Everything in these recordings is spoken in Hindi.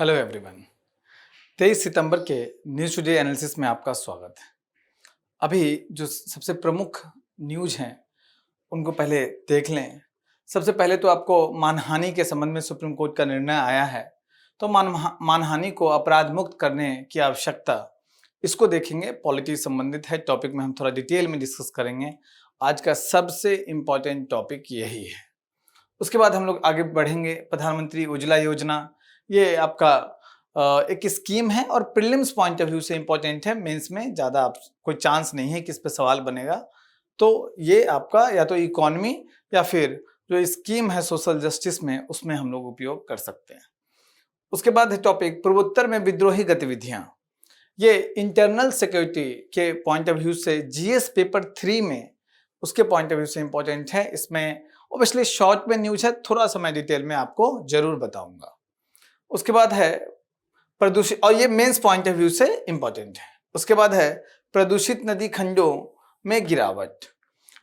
Hello everyone. 23 सितंबर के न्यूज़ टुडे एनालिसिस में आपका स्वागत है। अभी जो सबसे प्रमुख न्यूज़ हैं उनको पहले देख लें। सबसे पहले तो आपको मानहानि के संबंध में सुप्रीम कोर्ट का निर्णय आया है, तो मानहानि को अपराध मुक्त करने की आवश्यकता, इसको देखेंगे। पॉलिटी संबंधित है, टॉपिक में हम थोड़ा डिटेल में डिस्कस करेंगे। आज का सबसे इम्पॉर्टेंट टॉपिक यही है। उसके बाद हम लोग आगे बढ़ेंगे। प्रधानमंत्री उज्ज्वला योजना, ये आपका एक स्कीम है और प्रीलिम्स पॉइंट ऑफ व्यू से इम्पोर्टेंट है। मेंस में ज़्यादा कोई चांस नहीं है कि इस पे सवाल बनेगा। तो ये आपका या तो इकोनॉमी या फिर जो स्कीम है सोशल जस्टिस में, उसमें हम लोग उपयोग कर सकते हैं। उसके बाद है टॉपिक पूर्वोत्तर में विद्रोही गतिविधियाँ। ये इंटरनल सिक्योरिटी के पॉइंट ऑफ व्यू से जीएस पेपर 3 में उसके पॉइंट ऑफ व्यू से इम्पोर्टेंट है। इसमें ऑब्वियसली शॉर्ट में न्यूज है, थोड़ा सा मैं डिटेल में आपको जरूर बताऊंगा। उसके बाद है प्रदूषित, और ये मेंस पॉइंट ऑफ व्यू से इंपॉर्टेंट है। उसके बाद है प्रदूषित नदी खंडों में गिरावट।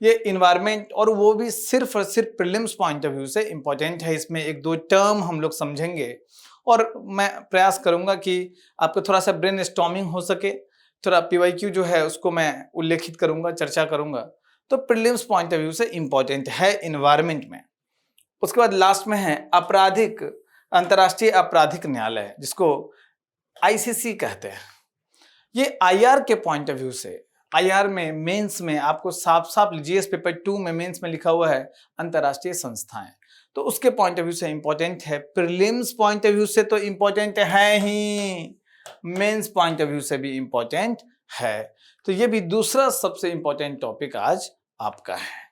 ये इन्वायरमेंट, और वो भी सिर्फ और सिर्फ प्रीलिम्स पॉइंट ऑफ व्यू से इंपॉर्टेंट है। इसमें एक दो टर्म हम लोग समझेंगे और मैं प्रयास करूंगा कि आपको थोड़ा सा ब्रेन स्टॉर्मिंग हो सके। थोड़ा पीवाईक्यू जो है उसको मैं उल्लेखित करूंगा, चर्चा करूंगा। तो प्रीलिम्स पॉइंट ऑफ व्यू से इंपॉर्टेंट है इन्वायरमेंट में। उसके बाद लास्ट में है अंतर्राष्ट्रीय आपराधिक न्यायालय, जिसको आईसीसी कहते हैं। ये आईआर के पॉइंट ऑफ व्यू से, आईआर में मेंस में आपको साफ साफ जीएस पेपर 2 में मेंस में लिखा हुआ है अंतर्राष्ट्रीय संस्थाएं, तो उसके पॉइंट ऑफ व्यू से इंपॉर्टेंट है। प्रीलिम्स पॉइंट ऑफ व्यू से तो इंपॉर्टेंट है ही, मेंस पॉइंट ऑफ व्यू से भी इंपॉर्टेंट है। तो ये भी दूसरा सबसे इंपॉर्टेंट टॉपिक आज आपका है।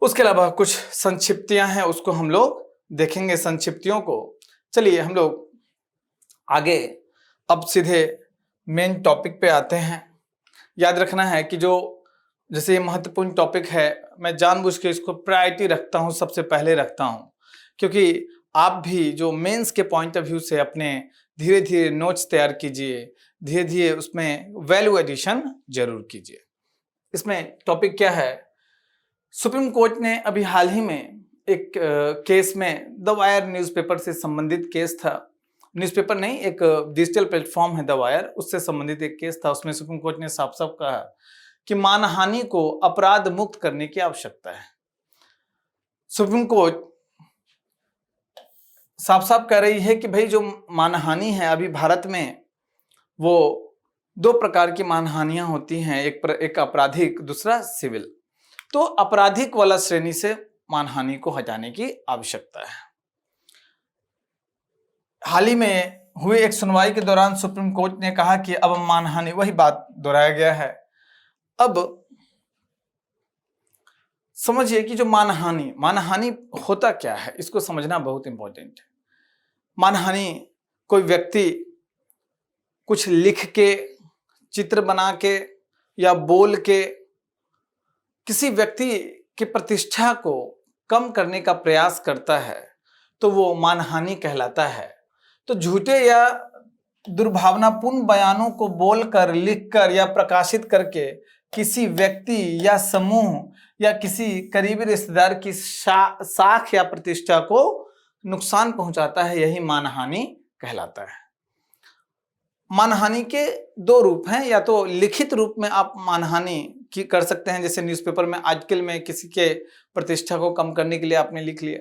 उसके अलावा कुछ संक्षिप्तियां हैं, उसको हम लोग देखेंगे, संक्षिप्तियों को। चलिए हम लोग आगे अब सीधे मेन टॉपिक पे आते हैं। याद रखना है कि जो जैसे ये महत्वपूर्ण टॉपिक है, मैं जानबूझ के इसको प्रायोरिटी रखता हूँ, सबसे पहले रखता हूँ, क्योंकि आप भी जो मेंस के पॉइंट ऑफ व्यू से अपने धीरे धीरे नोट्स तैयार कीजिए, धीरे धीरे उसमें वैल्यू एडिशन जरूर कीजिए। इसमें टॉपिक क्या है? सुप्रीम कोर्ट ने अभी हाल ही में एक केस में, द वायर न्यूज़पेपर से संबंधित केस था, न्यूज़पेपर नहीं, एक डिजिटल प्लेटफॉर्म है द वायर, उससे संबंधित एक केस था। उसमें सुप्रीम कोर्ट ने साफ साफ कहा कि मानहानि को अपराध मुक्त करने की आवश्यकता है। सुप्रीम कोर्ट साफ साफ कह रही है कि भाई जो मानहानि है अभी भारत में, वो दो प्रकार की मानहानियां होती हैं, एक आपराधिक, दूसरा सिविल। तो आपराधिक वाला श्रेणी से मानहानि को हटाने की आवश्यकता है। हाल ही में हुए एक सुनवाई के दौरान सुप्रीम कोर्ट ने कहा कि अब मानहानि, वही बात दोहराया गया है। अब समझिए कि जो मानहानि होता क्या है, इसको समझना बहुत इंपॉर्टेंट है। मानहानि कोई व्यक्ति कुछ लिख के, चित्र बना के या बोल के किसी व्यक्ति की प्रतिष्ठा को कम करने का प्रयास करता है, तो वो मानहानि कहलाता है। तो झूठे या दुर्भावनापूर्ण बयानों को बोलकर, लिखकर या प्रकाशित करके किसी व्यक्ति या समूह या किसी करीबी रिश्तेदार की साख या प्रतिष्ठा को नुकसान पहुंचाता है, यही मानहानि कहलाता है। मानहानि के दो रूप हैं, या तो लिखित रूप में आप मानहानि की कर सकते हैं, जैसे न्यूज़पेपर में आर्टिकल में किसी के प्रतिष्ठा को कम करने के लिए आपने लिख लिया,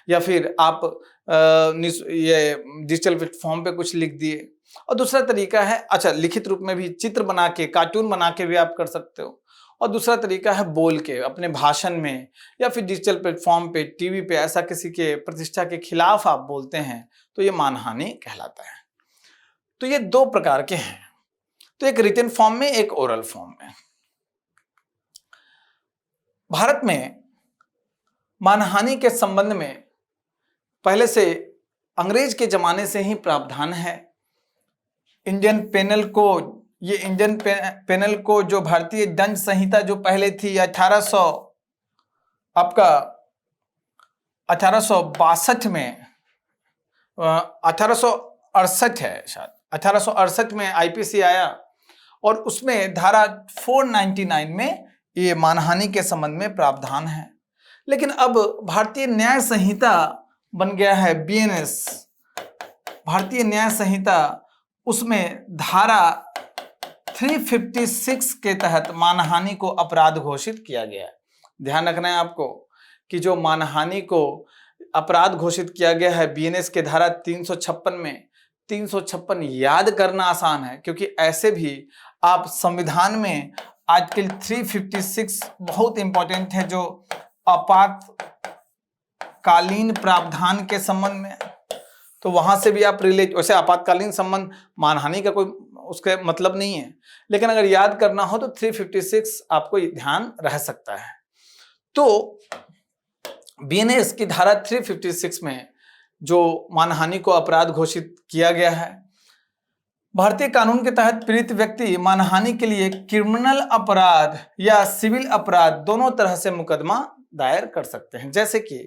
या फिर आप ये डिजिटल प्लेटफॉर्म पे कुछ लिख दिए। और दूसरा तरीका है, अच्छा, लिखित रूप में भी चित्र बना के, कार्टून बना के भी आप कर सकते हो। और दूसरा तरीका है बोल के, अपने भाषण में या फिर डिजिटल प्लेटफॉर्म पे, टीवी पे ऐसा किसी के प्रतिष्ठा के खिलाफ आप बोलते हैं, तो ये मानहानि कहलाता है। तो ये दो प्रकार के हैं, तो एक रिटन फॉर्म में, एक ओरल फॉर्म में। भारत में मानहानि के संबंध में पहले से अंग्रेज के जमाने से ही प्रावधान है। इंडियन पेनल कोड, ये इंडियन पेनल कोड जो भारतीय दंड संहिता जो पहले थी 1862 में, 1868 है शायद, 1868 में आईपीसी आया और उसमें धारा 499 में ये मानहानि के संबंध में प्रावधान है। लेकिन अब भारतीय न्याय संहिता बन गया है बीएनएस, भारतीय न्याय संहिता उसमें धारा 356 के तहत मानहानि को अपराध घोषित किया गया है। ध्यान रखना है आपको कि जो मानहानि को अपराध घोषित किया गया है बीएनएस के धारा 356 में, 356 याद करना आसान है क्योंकि ऐसे भी आप संविधान में आर्टिकल 356 बहुत इंपॉर्टेंट है जो आपातकालीन प्रावधान के संबंध में, तो वहां से भी आप रिलेट, वैसे आपातकालीन संबंध मानहानि का कोई उसका मतलब नहीं है, लेकिन अगर याद करना हो तो 356 आपको ध्यान रह सकता है। तो बीएनएस की धारा 356 में जो मानहानि को अपराध घोषित किया गया है, भारतीय कानून के तहत पीड़ित व्यक्ति मानहानि के लिए क्रिमिनल अपराध या सिविल अपराध दोनों तरह से मुकदमा दायर कर सकते हैं। जैसे कि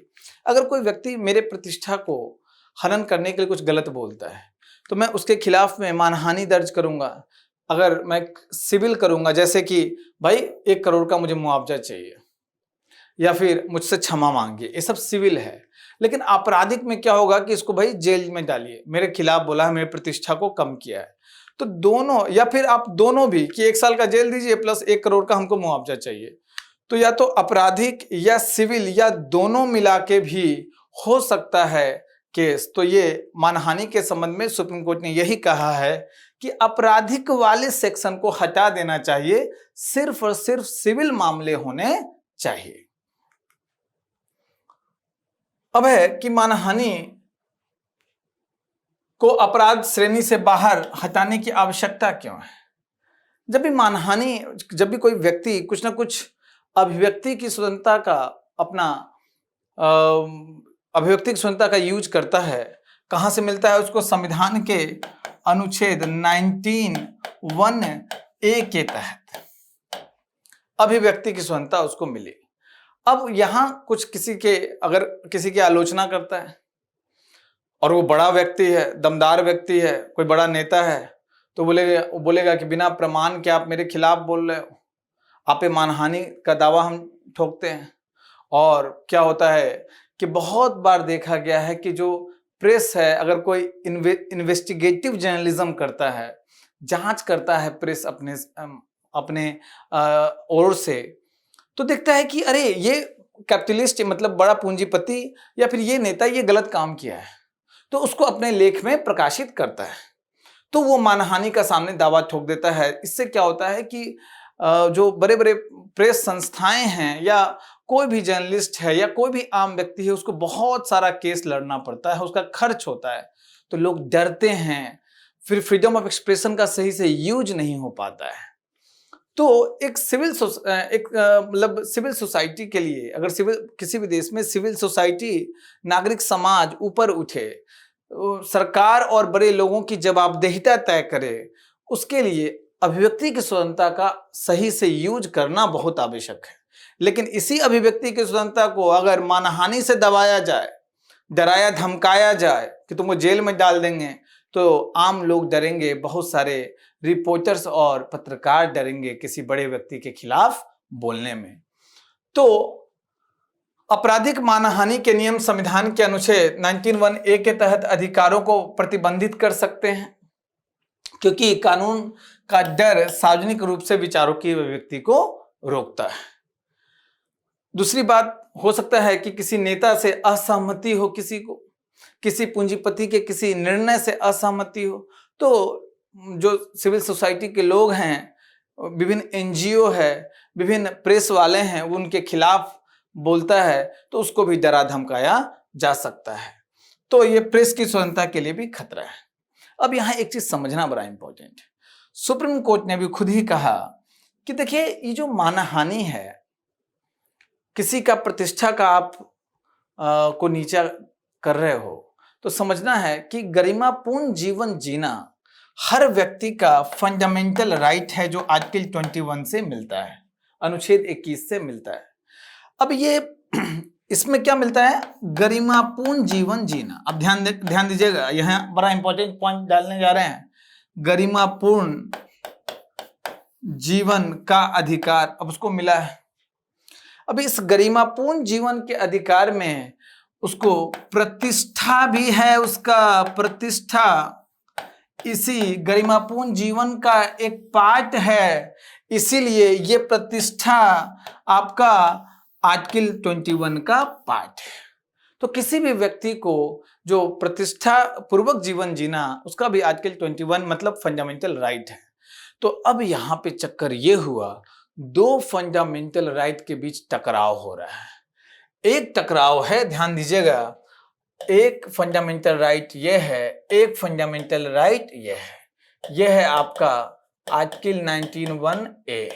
अगर कोई व्यक्ति मेरे प्रतिष्ठा को हनन करने के लिए कुछ गलत बोलता है तो मैं उसके खिलाफ में मानहानि दर्ज करूंगा। अगर मैं सिविल करूंगा, जैसे कि भाई 1 करोड़ का मुझे मुआवजा चाहिए या फिर मुझसे क्षमा मांगिए, ये सब सिविल है। लेकिन आपराधिक में क्या होगा कि इसको भाई जेल में डालिए, मेरे खिलाफ बोला है, मेरे प्रतिष्ठा को कम किया है, तो दोनों, या फिर आप दोनों भी कि 1 साल का जेल दीजिए प्लस 1 करोड़ का हमको मुआवजा चाहिए, तो या तो आपराधिक या सिविल या दोनों मिला के भी हो सकता है केस। तो ये मानहानि के संबंध में सुप्रीम कोर्ट ने यही कहा है कि आपराधिक वाले सेक्शन को हटा देना चाहिए, सिर्फ और सिर्फ सिविल मामले होने चाहिए। अब है कि मानहानि को अपराध श्रेणी से बाहर हटाने की आवश्यकता क्यों है? जब भी कोई व्यक्ति कुछ ना कुछ अभिव्यक्ति की स्वतंत्रता का अभिव्यक्ति की स्वतंत्रता का यूज करता है, कहां से मिलता है उसको? संविधान के अनुच्छेद 19(1)(a) के तहत अभिव्यक्ति की स्वतंत्रता उसको मिली। अब यहां कुछ अगर किसी की आलोचना करता है और वो बड़ा व्यक्ति है, दमदार व्यक्ति है, कोई बड़ा नेता है, तो बोलेगा कि बिना प्रमाण के आप मेरे खिलाफ बोल रहे हो, आप पे मानहानि का दावा हम ठोकते हैं। और क्या होता है कि बहुत बार देखा गया है कि जो प्रेस है, अगर कोई इन्वेस्टिगेटिव जर्नलिज्म करता है, जांच करता है प्रेस अपने ओर से, तो देखता है कि अरे ये कैपिटलिस्ट, मतलब बड़ा पूंजीपति या फिर ये नेता ये गलत काम किया है, तो उसको अपने लेख में प्रकाशित करता है, तो वो मानहानि का सामने दावा ठोक देता है। इससे क्या होता है कि जो बड़े बड़े प्रेस संस्थाएं हैं या कोई भी जर्नलिस्ट है या कोई भी आम व्यक्ति है, उसको बहुत सारा केस लड़ना पड़ता है, उसका खर्च होता है, तो लोग डरते हैं, फिर फ्रीडम ऑफ एक्सप्रेशन का सही से यूज नहीं हो पाता है। तो एक सिविल सोसाइटी के लिए, अगर किसी भी देश में सिविल सोसाइटी, नागरिक समाज ऊपर उठे, सरकार और बड़े लोगों की जवाबदेहिता तय करे, उसके लिए अभिव्यक्ति की स्वतंत्रता का सही से यूज करना बहुत आवश्यक है। लेकिन इसी अभिव्यक्ति की स्वतंत्रता को अगर मानहानि से दबाया जाए, डराया धमकाया जाए कि तुमको जेल में डाल देंगे, तो आम लोग डरेंगे, बहुत सारे रिपोर्टर्स और पत्रकार डरेंगे किसी बड़े व्यक्ति के खिलाफ बोलने में। तो आपराधिक मानहानि के नियम संविधान के अनुच्छेद 19(1)(a) के तहत अधिकारों को प्रतिबंधित कर सकते हैं, क्योंकि कानून का डर सार्वजनिक रूप से विचारों की अभिव्यक्ति को रोकता है। दूसरी बात, हो सकता है कि किसी नेता से असहमति हो, किसी पूंजीपति के किसी निर्णय से असहमति हो, तो जो सिविल सोसाइटी के लोग हैं, विभिन्न एनजीओ है, विभिन्न प्रेस वाले हैं, वो उनके खिलाफ बोलता है, तो उसको भी डरा धमकाया जा सकता है। तो ये प्रेस की स्वतंत्रता के लिए भी खतरा है। अब यहाँ एक चीज समझना बड़ा इंपॉर्टेंट है। सुप्रीम कोर्ट ने भी खुद ही कहा कि देखिए, ये जो मानहानि है, किसी का प्रतिष्ठा का आप को नीचा कर रहे हो, तो समझना है कि गरिमापूर्ण जीवन जीना हर व्यक्ति का फंडामेंटल राइट है, जो आर्टिकल 21 से मिलता है, अनुच्छेद 21 से मिलता है। अब ये इसमें क्या मिलता है? गरिमापूर्ण जीवन जीना। अब ध्यान दीजिएगा, यहां बड़ा इंपॉर्टेंट पॉइंट डालने जा रहे हैं। गरिमापूर्ण जीवन का अधिकार अब उसको मिला है। अब इस गरिमापूर्ण जीवन के अधिकार में उसको प्रतिष्ठा भी है, उसका प्रतिष्ठा इसी गरिमापूर्ण जीवन का एक पार्ट है। इसीलिए ये प्रतिष्ठा आपका आर्टिकल 21 का पार्ट है। तो किसी भी व्यक्ति को जो प्रतिष्ठा पूर्वक जीवन जीना, उसका भी आर्टिकल 21 मतलब फंडामेंटल राइट है। तो अब यहां पे चक्कर ये हुआ, दो फंडामेंटल राइट के बीच टकराव हो रहा है। एक टकराव है, ध्यान दीजिएगा, एक फंडामेंटल राइट ये है, एक फंडामेंटल राइट ये है। ये है आपका आर्टिकल 19(1)(a,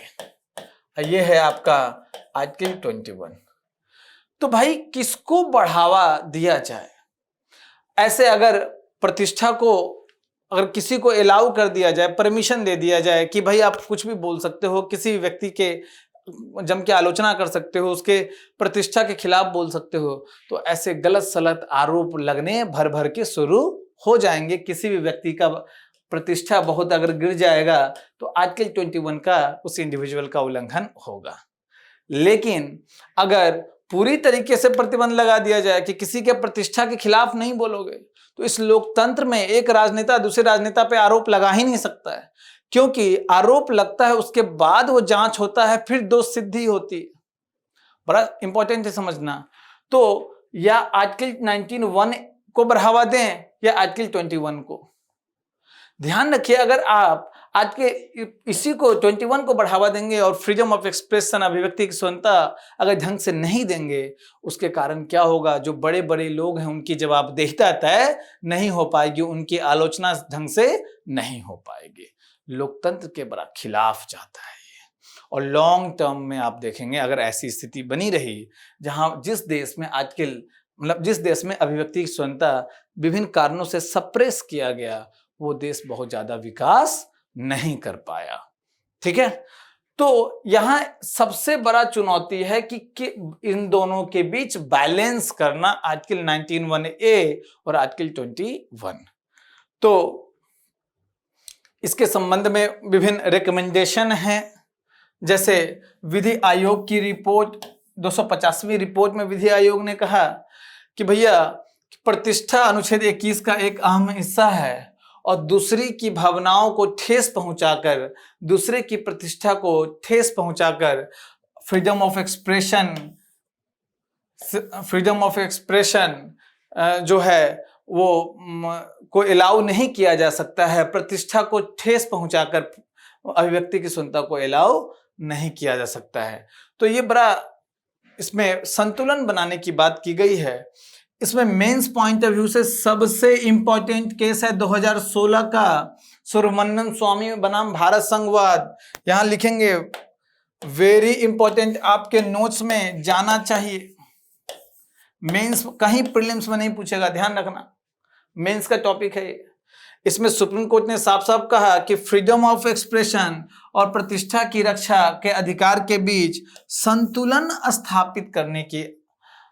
ये है आपका आर्टिकल 21। तो भाई किसको बढ़ावा दिया जाए? ऐसे अगर प्रतिष्ठा को, अगर किसी को अलाउ कर दिया जाए, परमिशन दे दिया जाए कि भाई आप कुछ भी बोल सकते हो, किसी व्यक्ति के जम के आलोचना कर सकते हो, उसके प्रतिष्ठा के खिलाफ बोल सकते हो, तो ऐसे गलत सलत आरोप लगने भर भर के शुरू हो जाएंगे। किसी भी व्यक्ति का प्रतिष्ठा बहुत अगर गिर जाएगा तो आर्टिकल 21 का उस इंडिविजुअल का उल्लंघन होगा। लेकिन अगर पूरी तरीके से प्रतिबंध लगा दिया जाए कि किसी के प्रतिष्ठा के खिलाफ नहीं बोलोगे, तो इस लोकतंत्र में एक राजनेता दूसरे राजनेता पे आरोप लगा ही नहीं सकता है, क्योंकि आरोप लगता है उसके बाद वो जांच होता है, फिर दोष सिद्धि होती है। बड़ा इंपॉर्टेंट है समझना। तो या आर्टिकल 19(1) को बढ़ावा दें या आर्टिकल 21 को। ध्यान रखिए, अगर आप आज के इसी को 21 को बढ़ावा देंगे और फ्रीडम ऑफ एक्सप्रेशन, अभिव्यक्ति की स्वतंत्रता अगर ढंग से नहीं देंगे, उसके कारण क्या होगा, जो बड़े बड़े लोग हैं उनकी जवाबदेहिता तय नहीं हो पाएगी, उनकी आलोचना ढंग से नहीं हो पाएगी। लोकतंत्र के बड़ा खिलाफ जाता है ये। और लॉन्ग टर्म में आप देखेंगे अगर ऐसी स्थिति बनी रही, जहां जिस देश में आजकल जिस देश में अभिव्यक्ति की स्वतंत्रता विभिन्न कारणों से सप्रेस किया गया, वो देश बहुत ज्यादा विकास नहीं कर पाया। ठीक है, तो यहां सबसे बड़ा चुनौती है कि इन दोनों के बीच बैलेंस करना, आर्टिकल 19(1)(a और आर्टिकल 21। तो इसके संबंध में विभिन्न रिकमेंडेशन हैं, जैसे विधि आयोग की रिपोर्ट 250वीं रिपोर्ट में विधि आयोग ने कहा कि भैया प्रतिष्ठा अनुच्छेद 21 का एक अहम हिस्सा है, और दूसरी की भावनाओं को ठेस पहुंचाकर, दूसरे की प्रतिष्ठा को ठेस पहुंचाकर फ्रीडम ऑफ एक्सप्रेशन जो है वो को अलाउ नहीं किया जा सकता है। प्रतिष्ठा को ठेस पहुंचाकर अभिव्यक्ति की स्वतंत्रता को अलाउ नहीं किया जा सकता है। तो ये बड़ा इसमें संतुलन बनाने की बात की गई है। इसमें मेंस पॉइंट ऑफ व्यू से सबसे इंपॉर्टेंट केस है 2016 का सुब्रमण्यम स्वामी बनाम भारत संघवाद। यहां लिखेंगे, वेरी इंपॉर्टेंट, आपके नोट्स में जाना चाहिए। मेंस कहीं प्रीलिम्स में नहीं पूछेगा, ध्यान रखना, मेंस का टॉपिक है। इसमें सुप्रीम कोर्ट ने साफ साफ कहा कि फ्रीडम ऑफ एक्सप्रेशन और प्रतिष्ठा की रक्षा के अधिकार के बीच संतुलन स्थापित करने की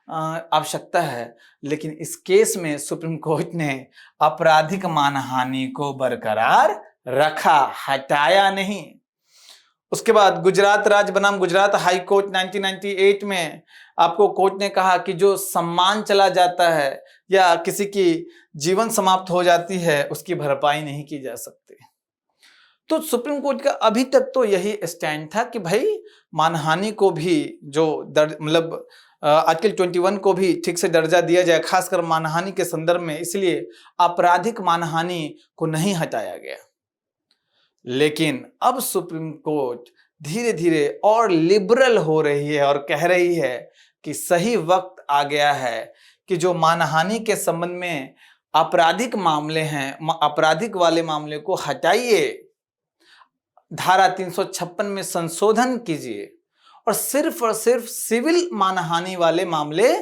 आवश्यकता है। लेकिन इस केस में सुप्रीम कोर्ट ने आपराधिक मानहानि को बरकरार रखा, हटाया नहीं। उसके बाद गुजरात राज्य बनाम गुजरात हाई कोर्ट 1998 में आपको कोर्ट ने कहा कि जो सम्मान चला जाता है या किसी की जीवन समाप्त हो जाती है, उसकी भरपाई नहीं की जा सकती। तो सुप्रीम कोर्ट का अभी तक तो यही स्टैंड था कि भाई मानहानि को भी जो मतलब आर्टिकल 21 को भी ठीक से दर्जा दिया जाए, खासकर मानहानि के संदर्भ में, इसलिए आपराधिक मानहानि को नहीं हटाया गया। लेकिन अब सुप्रीम कोर्ट धीरे धीरे और लिबरल हो रही है और कह रही है कि सही वक्त आ गया है कि जो मानहानि के संबंध में आपराधिक मामले हैं, आपराधिक वाले मामले को हटाइए, धारा 356 में संशोधन कीजिए और सिर्फ सिविल मानहानि वाले मामले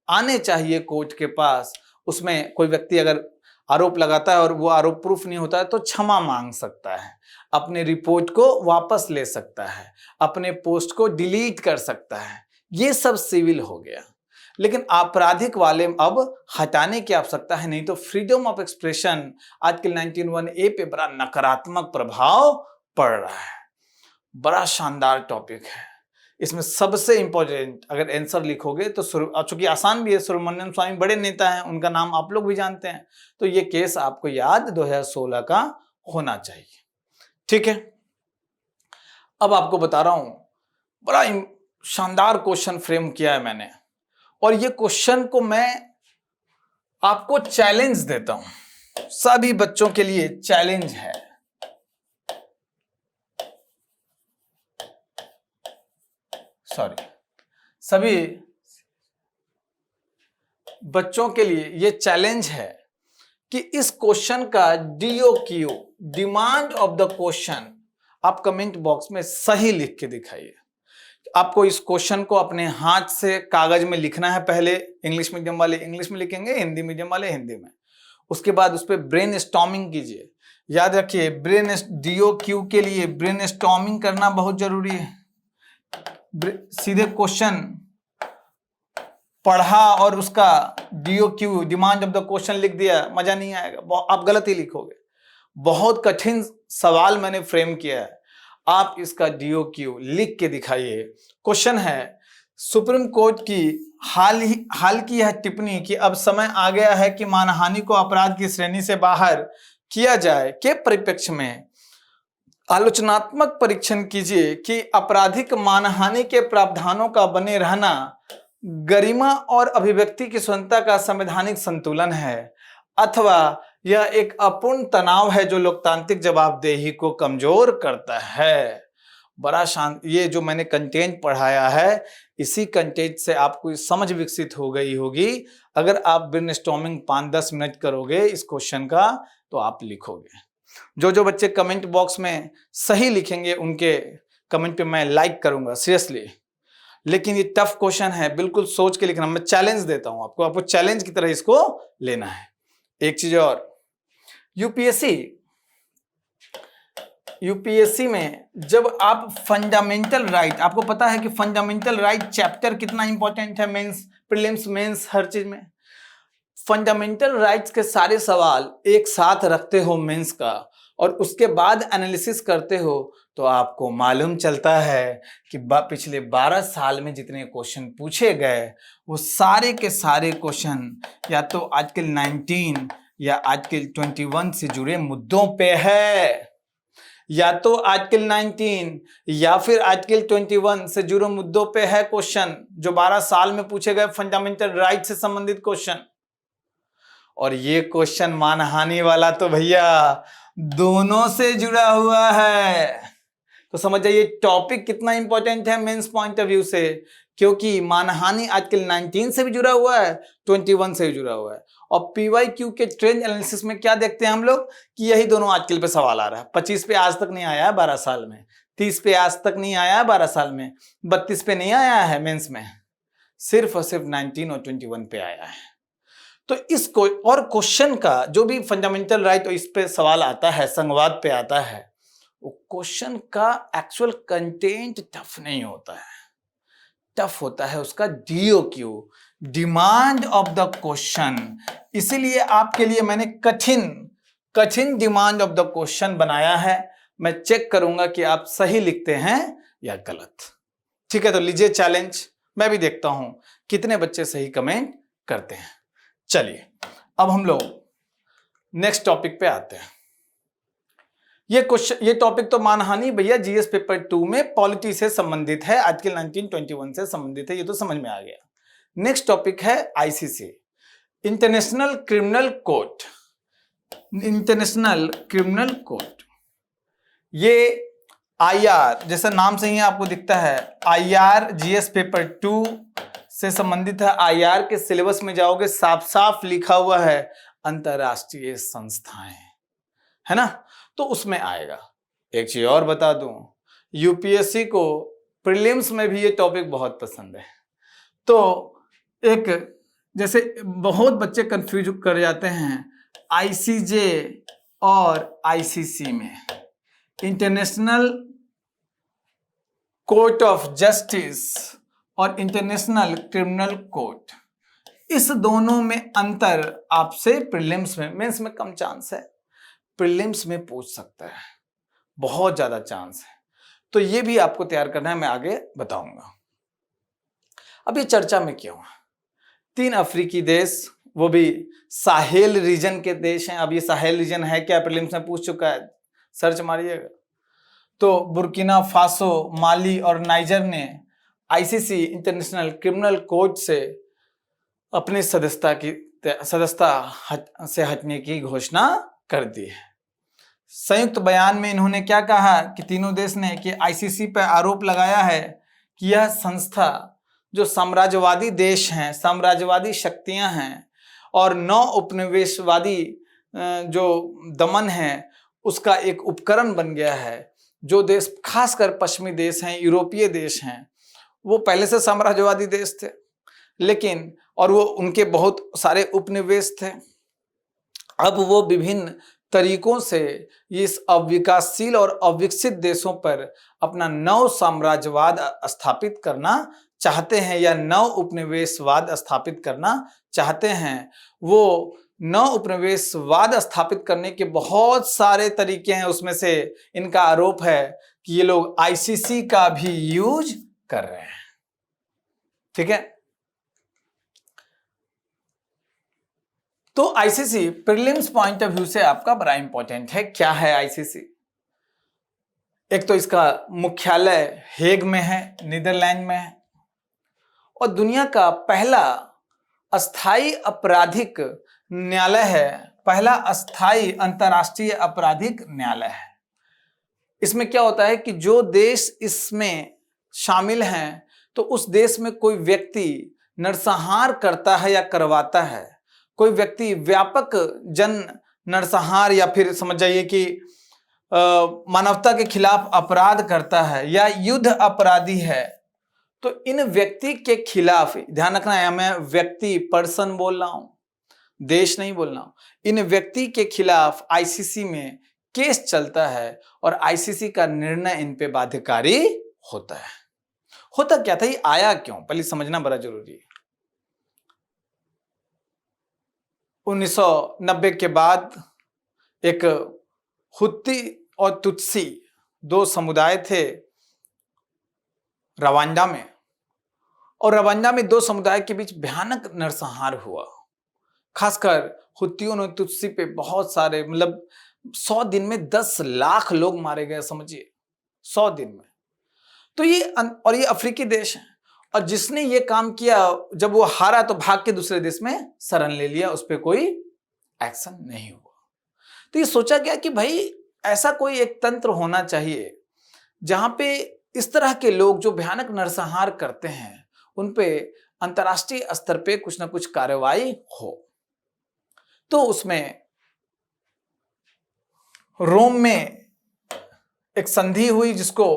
आने चाहिए कोर्ट के पास। उसमें कोई व्यक्ति अगर आरोप लगाता है और वो आरोप प्रूफ नहीं होता है तो क्षमा मांग सकता है, अपने रिपोर्ट को वापस ले सकता है, अपने पोस्ट को डिलीट कर सकता है। ये सब सिविल हो गया। लेकिन आपराधिक वाले अब हटाने की आवश्यकता है, नहीं तो freedom of expression article 19(1)(a पे बड़ा नकारात्मक प्रभाव पड़ रहा है। बड़ा शानदार टॉपिक है। इसमें सबसे इंपॉर्टेंट अगर आंसर लिखोगे तो चूंकि आसान भी है, सुब्रमण्यम स्वामी बड़े नेता हैं, उनका नाम आप लोग भी जानते हैं, तो ये केस आपको याद 2016 का होना चाहिए। ठीक है, अब आपको बता रहा हूं, बड़ा शानदार क्वेश्चन फ्रेम किया है मैंने, और ये क्वेश्चन को मैं आपको चैलेंज देता हूं, सभी बच्चों के लिए चैलेंज है। सभी बच्चों के लिए ये चैलेंज है कि इस क्वेश्चन का DOQ, demand of the question, आप कमेंट बॉक्स में सही लिख के दिखाइए। आपको इस क्वेश्चन को अपने हाथ से कागज में लिखना है। पहले इंग्लिश मीडियम वाले इंग्लिश में लिखेंगे, हिंदी मीडियम वाले हिंदी में। उसके बाद उस पर ब्रेन स्टॉर्मिंग कीजिए। याद रखिए, DOQ के लिए ब्रेन स्टॉर्मिंग करना बहुत जरूरी है। सीधे क्वेश्चन पढ़ा और उसका DOQ, demand of the question लिख दिया, मजा नहीं आएगा, आप गलत ही लिखोगे। बहुत कठिन सवाल मैंने फ्रेम किया है, आप इसका DOQ लिख के दिखाइए। क्वेश्चन है, सुप्रीम कोर्ट की हाल की यह टिप्पणी कि अब समय आ गया है कि मानहानि को अपराध की श्रेणी से बाहर किया जाए के परिप्रेक्ष्य में आलोचनात्मक परीक्षण कीजिए कि आपराधिक मानहानि के प्रावधानों का बने रहना गरिमा और अभिव्यक्ति की स्वतंत्रता का संवैधानिक संतुलन है, अथवा यह एक अपूर्ण तनाव है जो लोकतांत्रिक जवाबदेही को कमजोर करता है। बड़ा शांत, ये जो मैंने कंटेंट पढ़ाया है, इसी कंटेंट से आपको समझ विकसित हो गई होगी। अगर आप ब्रेनस्टॉर्मिंग 5-10 मिनट करोगे इस क्वेश्चन का, तो आप लिखोगे। जो बच्चे कमेंट बॉक्स में सही लिखेंगे उनके कमेंट पे मैं लाइक करूंगा, सीरियसली। लेकिन ये टफ क्वेश्चन है, बिल्कुल सोच के लिखना। मैं चैलेंज देता हूं आपको चैलेंज की तरह इसको लेना है। एक चीज और, यूपीएससी में जब आप फंडामेंटल राइट, आपको पता है कि फंडामेंटल राइट चैप्टर कितना इंपॉर्टेंट है मेंस, प्रीलिम्स, मेंस, हर चीज में। फंडामेंटल राइट्स के सारे सवाल एक साथ रखते हो मेंस का, और उसके बाद एनालिसिस करते हो, तो आपको मालूम चलता है कि पिछले 12 साल में जितने क्वेश्चन पूछे गए, वो सारे के सारे क्वेश्चन या तो आर्टिकल 19 या आर्टिकल 21 से जुड़े मुद्दों पे है, या तो आर्टिकल 19 या फिर आर्टिकल 21 से जुड़े मुद्दों पे है क्वेश्चन, जो 12 साल में पूछे गए फंडामेंटल राइट से संबंधित क्वेश्चन। और ये क्वेश्चन मानहानि वाला तो भैया दोनों से जुड़ा हुआ है। तो समझ जाइए टॉपिक कितना इंपॉर्टेंट है मेंस पॉइंट ऑफ व्यू से, क्योंकि मानहानि आर्टिकल 19 से भी जुड़ा हुआ है, 21 से भी जुड़ा हुआ है। और PYQ के ट्रेंड एनालिसिस में क्या देखते हैं हम लोग कि यही दोनों आर्टिकल पे सवाल आ रहा है। 25 पे आज तक नहीं आया है 12 साल में, 30 पे आज तक नहीं आया है 12 साल में, 32 पे नहीं आया है मेंस में, सिर्फ और सिर्फ 19 और 21 पे आया है। तो इसको और क्वेश्चन का जो भी फंडामेंटल राइट इस पे सवाल आता है, संवाद पे आता है, वो क्वेश्चन का एक्चुअल कंटेंट टफ नहीं होता है, टफ होता है उसका DOQ, demand of the question. इसीलिए आपके लिए मैंने कठिन डिमांड ऑफ द क्वेश्चन बनाया है। मैं चेक करूंगा कि आप सही लिखते हैं या गलत। ठीक है, तो लीजिए चैलेंज, मैं भी देखता हूं कितने बच्चे सही कमेंट करते हैं। चलिए अब हम लोग नेक्स्ट टॉपिक पे आते हैं। ये टॉपिक तो मानहानि भैया GS पेपर 2 में पॉलिटी से संबंधित है, आर्टिकल 1921 से संबंधित है, ये तो समझ में आ गया। नेक्स्ट टॉपिक है ICC, international criminal court. International criminal court, ये IR, जैसा नाम से ही आपको दिखता है, IR GS पेपर 2 से संबंधित है। IR के सिलेबस में जाओगे, साफ साफ लिखा हुआ है अंतरराष्ट्रीय संस्थाएं, है ना, तो उसमें आएगा। एक चीज और बता दूं, यूपीएससी को प्रीलिम्स में भी ये टॉपिक बहुत पसंद है। तो एक जैसे बहुत बच्चे कंफ्यूज कर जाते हैं ICJ और ICC में, इंटरनेशनल कोर्ट ऑफ जस्टिस और इंटरनेशनल क्रिमिनल कोर्ट, इस दोनों में अंतर आपसे प्रीलिम्स में, मेंस में कम चांस है, प्रीलिम्स में पूछ सकता है, बहुत ज्यादा चांस है। तो ये भी आपको तैयार करना है, मैं आगे बताऊंगा। अब ये चर्चा में क्यों है? 3 अफ्रीकी देश, वो भी साहेल रीजन के देश हैं। अब ये साहेल रीजन है क्या, प्रीलिम्स में पूछ चुका है, सर्च मारिएगा। तो बुर्किना फासो, माली और नाइजर ने आईसीसी इंटरनेशनल क्रिमिनल कोर्ट से अपनी सदस्यता से हटने की घोषणा कर दी है। संयुक्त बयान में इन्होंने क्या कहा कि तीनों देश ने कि आईसीसी पर आरोप लगाया है कि यह संस्था जो साम्राज्यवादी देश हैं, साम्राज्यवादी शक्तियां हैं और नौ उपनिवेशवादी जो दमन है उसका एक उपकरण बन गया है। जो देश खासकर पश्चिमी देश हैं, यूरोपीय देश हैं, वो पहले से साम्राज्यवादी देश थे, लेकिन और वो उनके बहुत सारे उपनिवेश थे। अब वो विभिन्न तरीकों से इस अविकासशील और अविकसित देशों पर अपना नव साम्राज्यवाद स्थापित करना चाहते हैं या नव उपनिवेशवाद स्थापित करना चाहते हैं। वो नव उपनिवेशवाद स्थापित करने के बहुत सारे तरीके हैं, उसमें से इनका आरोप है कि ये लोग आईसीसी का भी यूज कर रहे हैं। ठीक है, तो ICC prelims point of view से आपका बड़ा इंपॉर्टेंट है। क्या है आईसीसी? एक तो इसका मुख्यालय हेग में है, नीदरलैंड में है, और दुनिया का पहला अस्थाई आपराधिक न्यायालय है, पहला अस्थाई अंतर्राष्ट्रीय आपराधिक न्यायालय है। इसमें क्या होता है कि जो देश इसमें शामिल हैं, तो उस देश में कोई व्यक्ति नरसंहार करता है या करवाता है, कोई व्यक्ति व्यापक जन नरसंहार या फिर समझ जाइए कि मानवता के खिलाफ अपराध करता है या युद्ध अपराधी है, तो इन व्यक्ति के खिलाफ, ध्यान रखना है मैं व्यक्ति पर्सन बोल रहा हूं, देश नहीं बोल रहा हूं, इन व्यक्ति के खिलाफ आईसीसी में केस चलता है और आईसीसी का निर्णय इन पे बाध्यकारी होता है। होता क्या था, ये आया क्यों, पहले समझना बड़ा जरूरी है। 1990 के बाद एक हुत्ती और तुत्सी दो समुदाय थे रवांडा में, और रवांडा में दो समुदाय के बीच भयानक नरसंहार हुआ। खासकर हुत्तियों ने तुत्सी पे बहुत सारे, मतलब 100 दिन में 10 लाख लोग मारे गए, समझिए 100 दिन में। तो ये और ये अफ्रीकी देश है, और जिसने ये काम किया जब वो हारा तो भाग के दूसरे देश में शरण ले लिया, उस पर कोई एक्शन नहीं हुआ। तो ये सोचा गया कि भाई ऐसा कोई एक तंत्र होना चाहिए जहां पे इस तरह के लोग जो भयानक नरसंहार करते हैं उन पे अंतर्राष्ट्रीय स्तर पे कुछ ना कुछ कार्रवाई हो। तो उसमें रोम में एक संधि हुई जिसको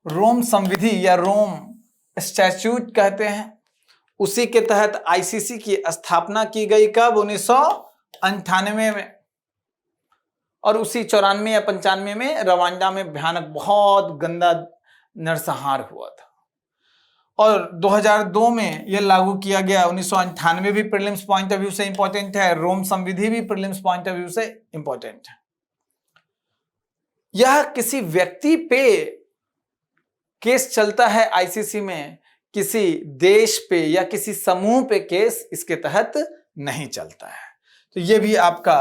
रोम संविधि या रोम स्टैट्यूट कहते हैं। उसी के तहत आईसीसी की स्थापना की गई, कब, 1998 में, और उसी 94 या 95 में रवांडा में भयानक बहुत गंदा नरसंहार हुआ था, और 2002 में यह लागू किया गया। 1998 भी प्रीलिम्स पॉइंट ऑफ व्यू से इंपॉर्टेंट है, रोम संविधि भी प्रीलिम्स पॉइंट ऑफ व्यू से इंपॉर्टेंट है। यह किसी व्यक्ति पे केस चलता है आईसीसी में, किसी देश पे या किसी समूह पे केस इसके तहत नहीं चलता है। तो यह भी आपका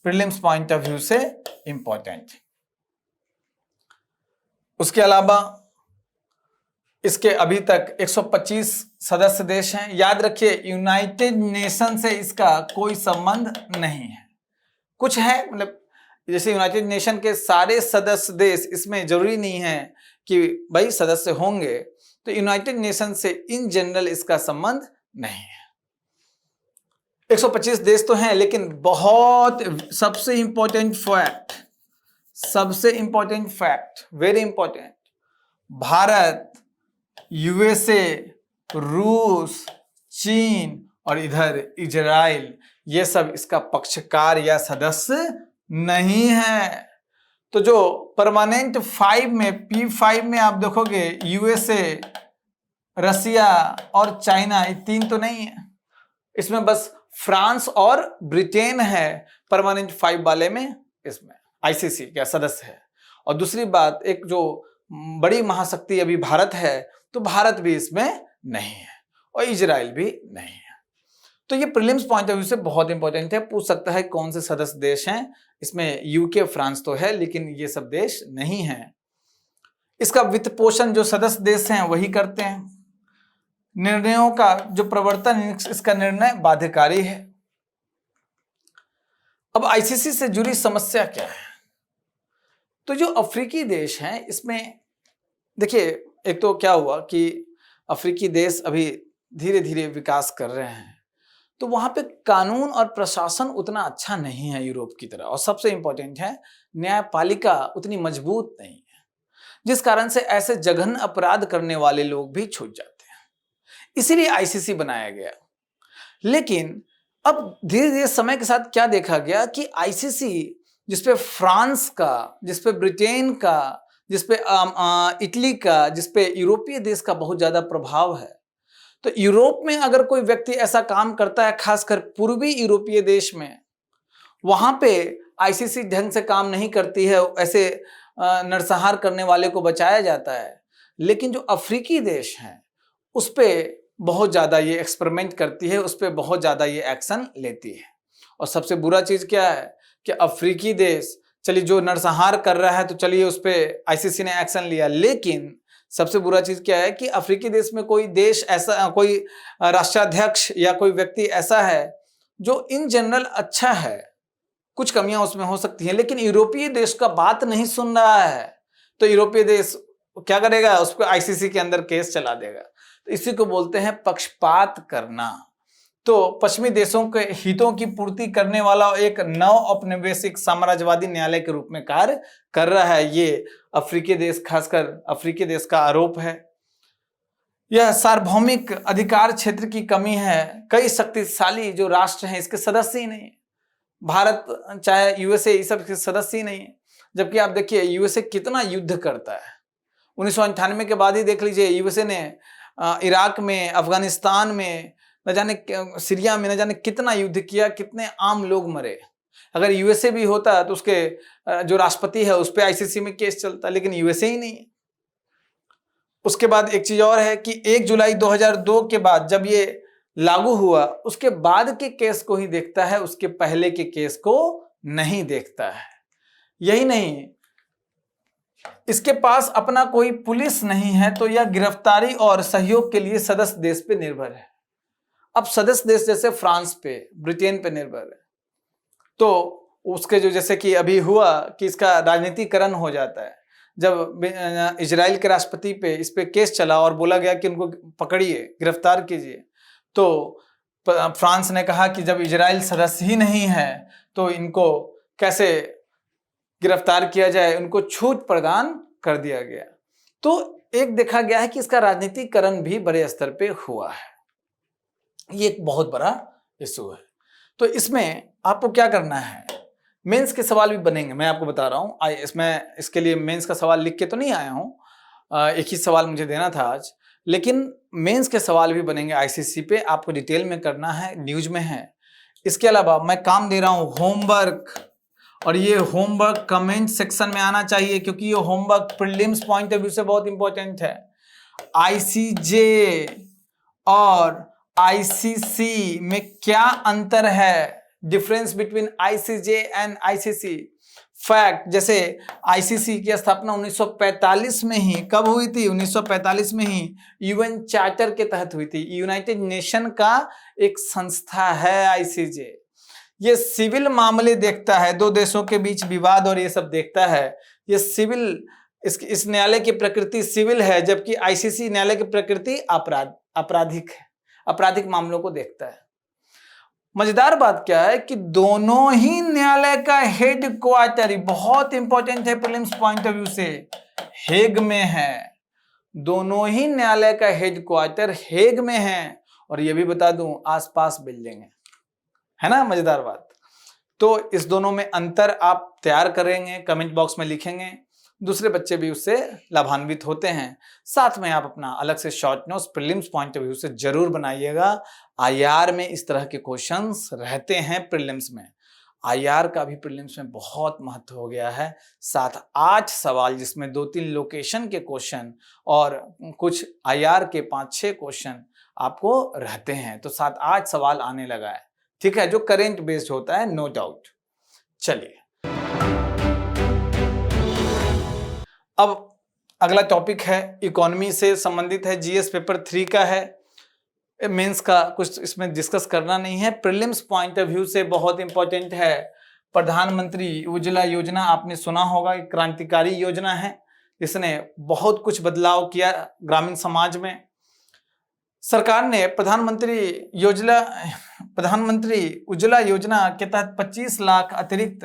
प्रीलिम्स पॉइंट ऑफ व्यू से इंपॉर्टेंट है। उसके अलावा इसके अभी तक 125 सदस्य देश हैं। याद रखिए, यूनाइटेड नेशन से इसका कोई संबंध नहीं है। कुछ है, मतलब जैसे यूनाइटेड नेशन के सारे सदस्य देश, इसमें जरूरी नहीं है कि भाई सदस्य होंगे, तो यूनाइटेड नेशन से इन जनरल इसका संबंध नहीं है। 125 देश तो हैं, लेकिन बहुत सबसे important fact, very important, Bharat, USA, रूस, चीन और इधर इजराइल, ये सब इसका पक्षकार या सदस्य नहीं है। तो जो परमानेंट 5 में, P5 में आप देखोगे यूएसए, रसिया और चाइना, ये 3 तो नहीं है। इसमें बस फ्रांस और ब्रिटेन है परमानेंट 5 वाले में, इसमें आईसीसी का सदस्य है। और दूसरी बात, एक जो बड़ी महाशक्ति अभी भारत है, तो भारत भी इसमें नहीं है और इजराइल भी नहीं है। तो ये प्रीलिम्स पॉइंट ऑफ व्यू से बहुत इंपॉर्टेंट है। पूछ सकता है कौन से सदस्य देश हैं, इसमें यूके, फ्रांस तो है, लेकिन ये सब देश नहीं है। इसका वित्त पोषण जो सदस्य देश हैं वही करते हैं। निर्णयों का जो प्रवर्तन, इसका निर्णय बाध्यकारी है। अब आईसीसी से जुड़ी समस्या क्या है? तो जो अफ्रीकी देश हैं, इसमें देखिए, एक तो क्या हुआ कि अफ्रीकी देश अभी धीरे धीरे विकास कर रहे हैं, तो वहां पे कानून और प्रशासन उतना अच्छा नहीं है यूरोप की तरह, और सबसे इंपॉर्टेंट है न्यायपालिका उतनी मजबूत नहीं है, जिस कारण से ऐसे जघन्य अपराध करने वाले लोग भी छूट जाते हैं। इसीलिए आईसीसी बनाया गया। लेकिन अब धीरे धीरे समय के साथ क्या देखा गया कि आईसीसी जिसपे फ्रांस का, जिसपे ब्रिटेन का, जिसपे इटली का, जिसपे यूरोपीय देश का बहुत ज्यादा प्रभाव है, तो यूरोप में अगर कोई व्यक्ति ऐसा काम करता है, खासकर पूर्वी यूरोपीय देश में, वहां पे आईसीसी ढंग से काम नहीं करती है, ऐसे नरसंहार करने वाले को बचाया जाता है। लेकिन जो अफ्रीकी देश हैं उस पर बहुत ज़्यादा ये एक्सपेरिमेंट करती है, उस पर बहुत ज़्यादा ये एक्शन लेती है। और सबसे बुरा चीज़ क्या है कि अफ्रीकी देश, चलिए जो नरसंहार कर रहा है तो चलिए उस पर आईसीसी ने एक्शन लिया, लेकिन सबसे बुरा चीज़ क्या है कि अफ्रीकी देश में कोई देश ऐसा, कोई राष्ट्राध्यक्ष या कोई व्यक्ति ऐसा है जो इन जनरल अच्छा है, कुछ कमियां उसमें हो सकती हैं, लेकिन यूरोपीय देश का बात नहीं सुन रहा है, तो यूरोपीय देश क्या करेगा, उसको आईसीसी के अंदर केस चला देगा। तो इसी को बोलते हैं पक्षपात करना। तो पश्चिमी देशों के हितों की पूर्ति करने वाला एक नव औपनिवेशिक साम्राज्यवादी न्यायालय के रूप में कार्य कर रहा है, ये अफ्रीकी देश, खासकर अफ्रीकी देश का आरोप है। यह सार्वभौमिक अधिकार क्षेत्र की कमी है। कई शक्तिशाली जो राष्ट्र हैं इसके सदस्य ही नहीं, भारत चाहे यूएसए, ये सब के सदस्य ही नहीं है। जबकि आप देखिए यूएसए कितना युद्ध करता है। 1998 के बाद ही देख लीजिए, यूएसए ने इराक में, अफगानिस्तान में, न जाने सीरिया में, न जाने कितना युद्ध किया, कितने आम लोग मरे। अगर यूएसए भी होता तो उसके जो राष्ट्रपति है उस पर आईसीसी में केस चलता, लेकिन यूएसए ही नहीं है। उसके बाद एक चीज और है कि 1 जुलाई 2002 के बाद जब ये लागू हुआ, उसके बाद के केस को ही देखता है, उसके पहले के केस को नहीं देखता है। यही नहीं, इसके पास अपना कोई पुलिस नहीं है, तो यह गिरफ्तारी और सहयोग के लिए सदस्य देश पे निर्भर है। अब सदस्य देश जैसे फ्रांस पे, ब्रिटेन पे निर्भर है, तो उसके जो, जैसे कि अभी हुआ कि इसका राजनीतिकरण हो जाता है। जब इजराइल के राष्ट्रपति पे इस पे केस चला और बोला गया कि उनको पकड़िए, गिरफ्तार कीजिए, तो फ्रांस ने कहा कि जब इजराइल सदस्य ही नहीं है तो इनको कैसे गिरफ्तार किया जाए, उनको छूट प्रदान कर दिया गया। तो एक देखा गया है कि इसका राजनीतिकरण भी बड़े स्तर पे हुआ है। ये एक बहुत बड़ा इशू है। तो इसमें आपको क्या करना है, मेंस के सवाल भी बनेंगे, मैं आपको बता रहा हूँ। इसमें इसके लिए मेंस का सवाल लिख के तो नहीं आया हूँ, एक ही सवाल मुझे देना था आज, लेकिन मेंस के सवाल भी बनेंगे आईसीसी पे, आपको डिटेल में करना है, न्यूज में है। इसके अलावा मैं काम दे रहा हूँ होमवर्क, और ये होमवर्क कमेंट सेक्शन में आना चाहिए, क्योंकि ये homework prelims point of view से बहुत इंपॉर्टेंट है। आईसीजे और आईसीसी में क्या अंतर है, difference between ICJ and ICC. Fact, जैसे आईसीसी की स्थापना 1945 में ही, कब हुई थी, 1945 में ही यूएन चार्टर के तहत हुई थी। यूनाइटेड नेशन का एक संस्था है आईसीजे। ये सिविल मामले देखता है, दो देशों के बीच विवाद और ये सब देखता है। ये सिविल, इस न्यायालय की प्रकृति सिविल है, जबकि आईसीसी न्यायालय की प्रकृति आपराधिक है, आपराधिक मामलों को देखता है। मजेदार बात क्या है कि दोनों ही न्यायालय का हेड क्वार्टर, बहुत इंपॉर्टेंट है प्रीलिम्स पॉइंट ऑफ व्यू से, हेग में है। दोनों ही न्यायालय का हेड क्वार्टर हेग में है, और ये भी बता दूं आसपास बिल्डिंग है ना। मजेदार बात। तो इस दोनों में अंतर आप तैयार करेंगे, कमेंट बॉक्स में लिखेंगे, दूसरे बच्चे भी उससे लाभान्वित होते हैं। साथ में आप अपना अलग से short notes prelims point of view से जरूर बनाइएगा। आईआर में इस तरह के क्वेश्चंस रहते हैं प्रीलिम्स में। आईआर का भी प्रीलिम्स में बहुत महत्व हो गया है। 7-8 सवाल जिसमें 2-3 लोकेशन के क्वेश्चन और कुछ आईआर के 5-6 क्वेश्चन आपको रहते हैं, तो 7-8 सवाल आने लगा है, ठीक है, जो करेंट बेस्ड होता है, नो डाउट। चलिए अब अगला टॉपिक है इकोनॉमी से संबंधित है, जीएस पेपर 3 का है, मेंस का कुछ इसमें डिस्कस करना नहीं है। प्रीलिम्स पॉइंट ऑफ व्यू से बहुत इंपॉर्टेंट है प्रधानमंत्री उज्ज्वला योजना। आपने सुना होगा, एक क्रांतिकारी योजना है जिसने बहुत कुछ बदलाव किया ग्रामीण समाज में। सरकार ने प्रधानमंत्री उज्ज्वला योजना के तहत 25 लाख अतिरिक्त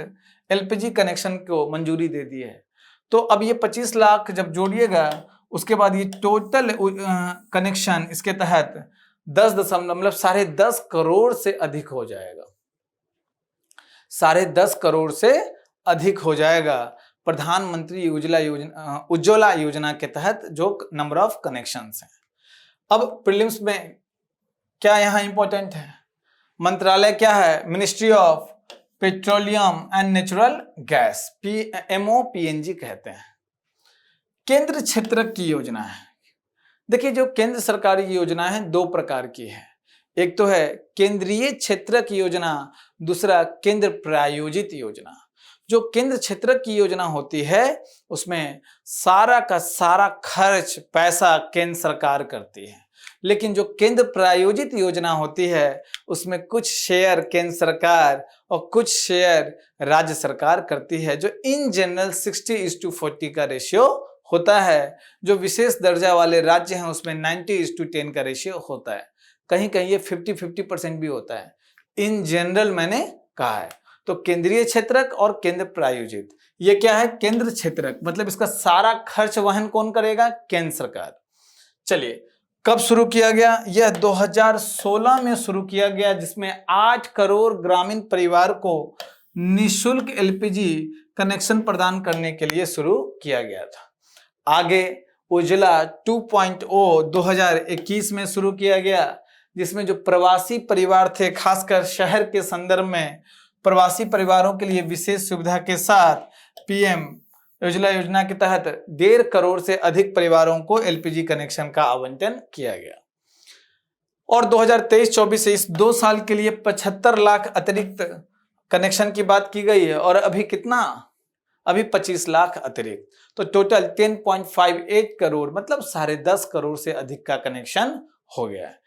एलपीजी कनेक्शन को मंजूरी दे दी है। तो अब ये 25 लाख जब जोड़िएगा, उसके बाद ये टोटल कनेक्शन इसके तहत 10.10 करोड़ से अधिक हो जाएगा। 10.5 करोड़ से अधिक हो जाएगा प्रधानमंत्री उज्ज्वला योजना के तहत जो नंबर ऑफ कनेक्शंस हैं। अब प्रीलिम्स में क्या यहाँ इंपॉर्टेंट है, मंत्रालय क्या है, ministry of petroleum and natural gas, MOPNG कहते हैं। केंद्र क्षेत्र की योजना है। देखिए, जो केंद्र सरकारी योजना है 2 प्रकार की है, एक तो है केंद्रीय क्षेत्र की योजना, दूसरा केंद्र प्रायोजित योजना। जो केंद्र क्षेत्र की योजना होती है उसमें सारा का सारा खर्च पैसा केंद्र सरकार करती है, लेकिन जो केंद्र प्रायोजित योजना होती है उसमें कुछ शेयर केंद्र सरकार और कुछ शेयर राज्य सरकार करती है, जो इन जनरल 60:40 का रेशियो होता है। जो विशेष दर्जा वाले राज्य हैं उसमें 90:10 का रेशियो होता है, कहीं कहीं ये 50-50% भी होता है। इन जनरल मैंने कहा है। तो केंद्रीय क्षेत्रक और केंद्र प्रायोजित, ये क्या है, केंद्र क्षेत्रक मतलब इसका सारा खर्च वहन कौन करेगा, केंद्र सरकार। चलिए, कब शुरू किया गया, यह 2016 में शुरू किया गया, जिसमें 8 करोड़ ग्रामीण परिवार को निःशुल्क एलपीजी कनेक्शन प्रदान करने के लिए शुरू किया गया था। आगे उज्ज्वला 2.0 2021 में शुरू किया गया, जिसमें जो प्रवासी परिवार थे, खासकर शहर के संदर्भ में प्रवासी परिवारों के लिए विशेष सुविधा के साथ PM उज्ज्वला योजना के तहत 1.5 करोड़ से अधिक परिवारों को एलपीजी कनेक्शन का आवंटन किया गया। और 2023-24 से इस 2 साल के लिए 75 लाख अतिरिक्त कनेक्शन की बात की गई है, और अभी कितना, अभी 25 लाख अतिरिक्त, तो टोटल 10.58 करोड़ मतलब 10.5 करोड़ से अधिक का कनेक्शन हो गया है।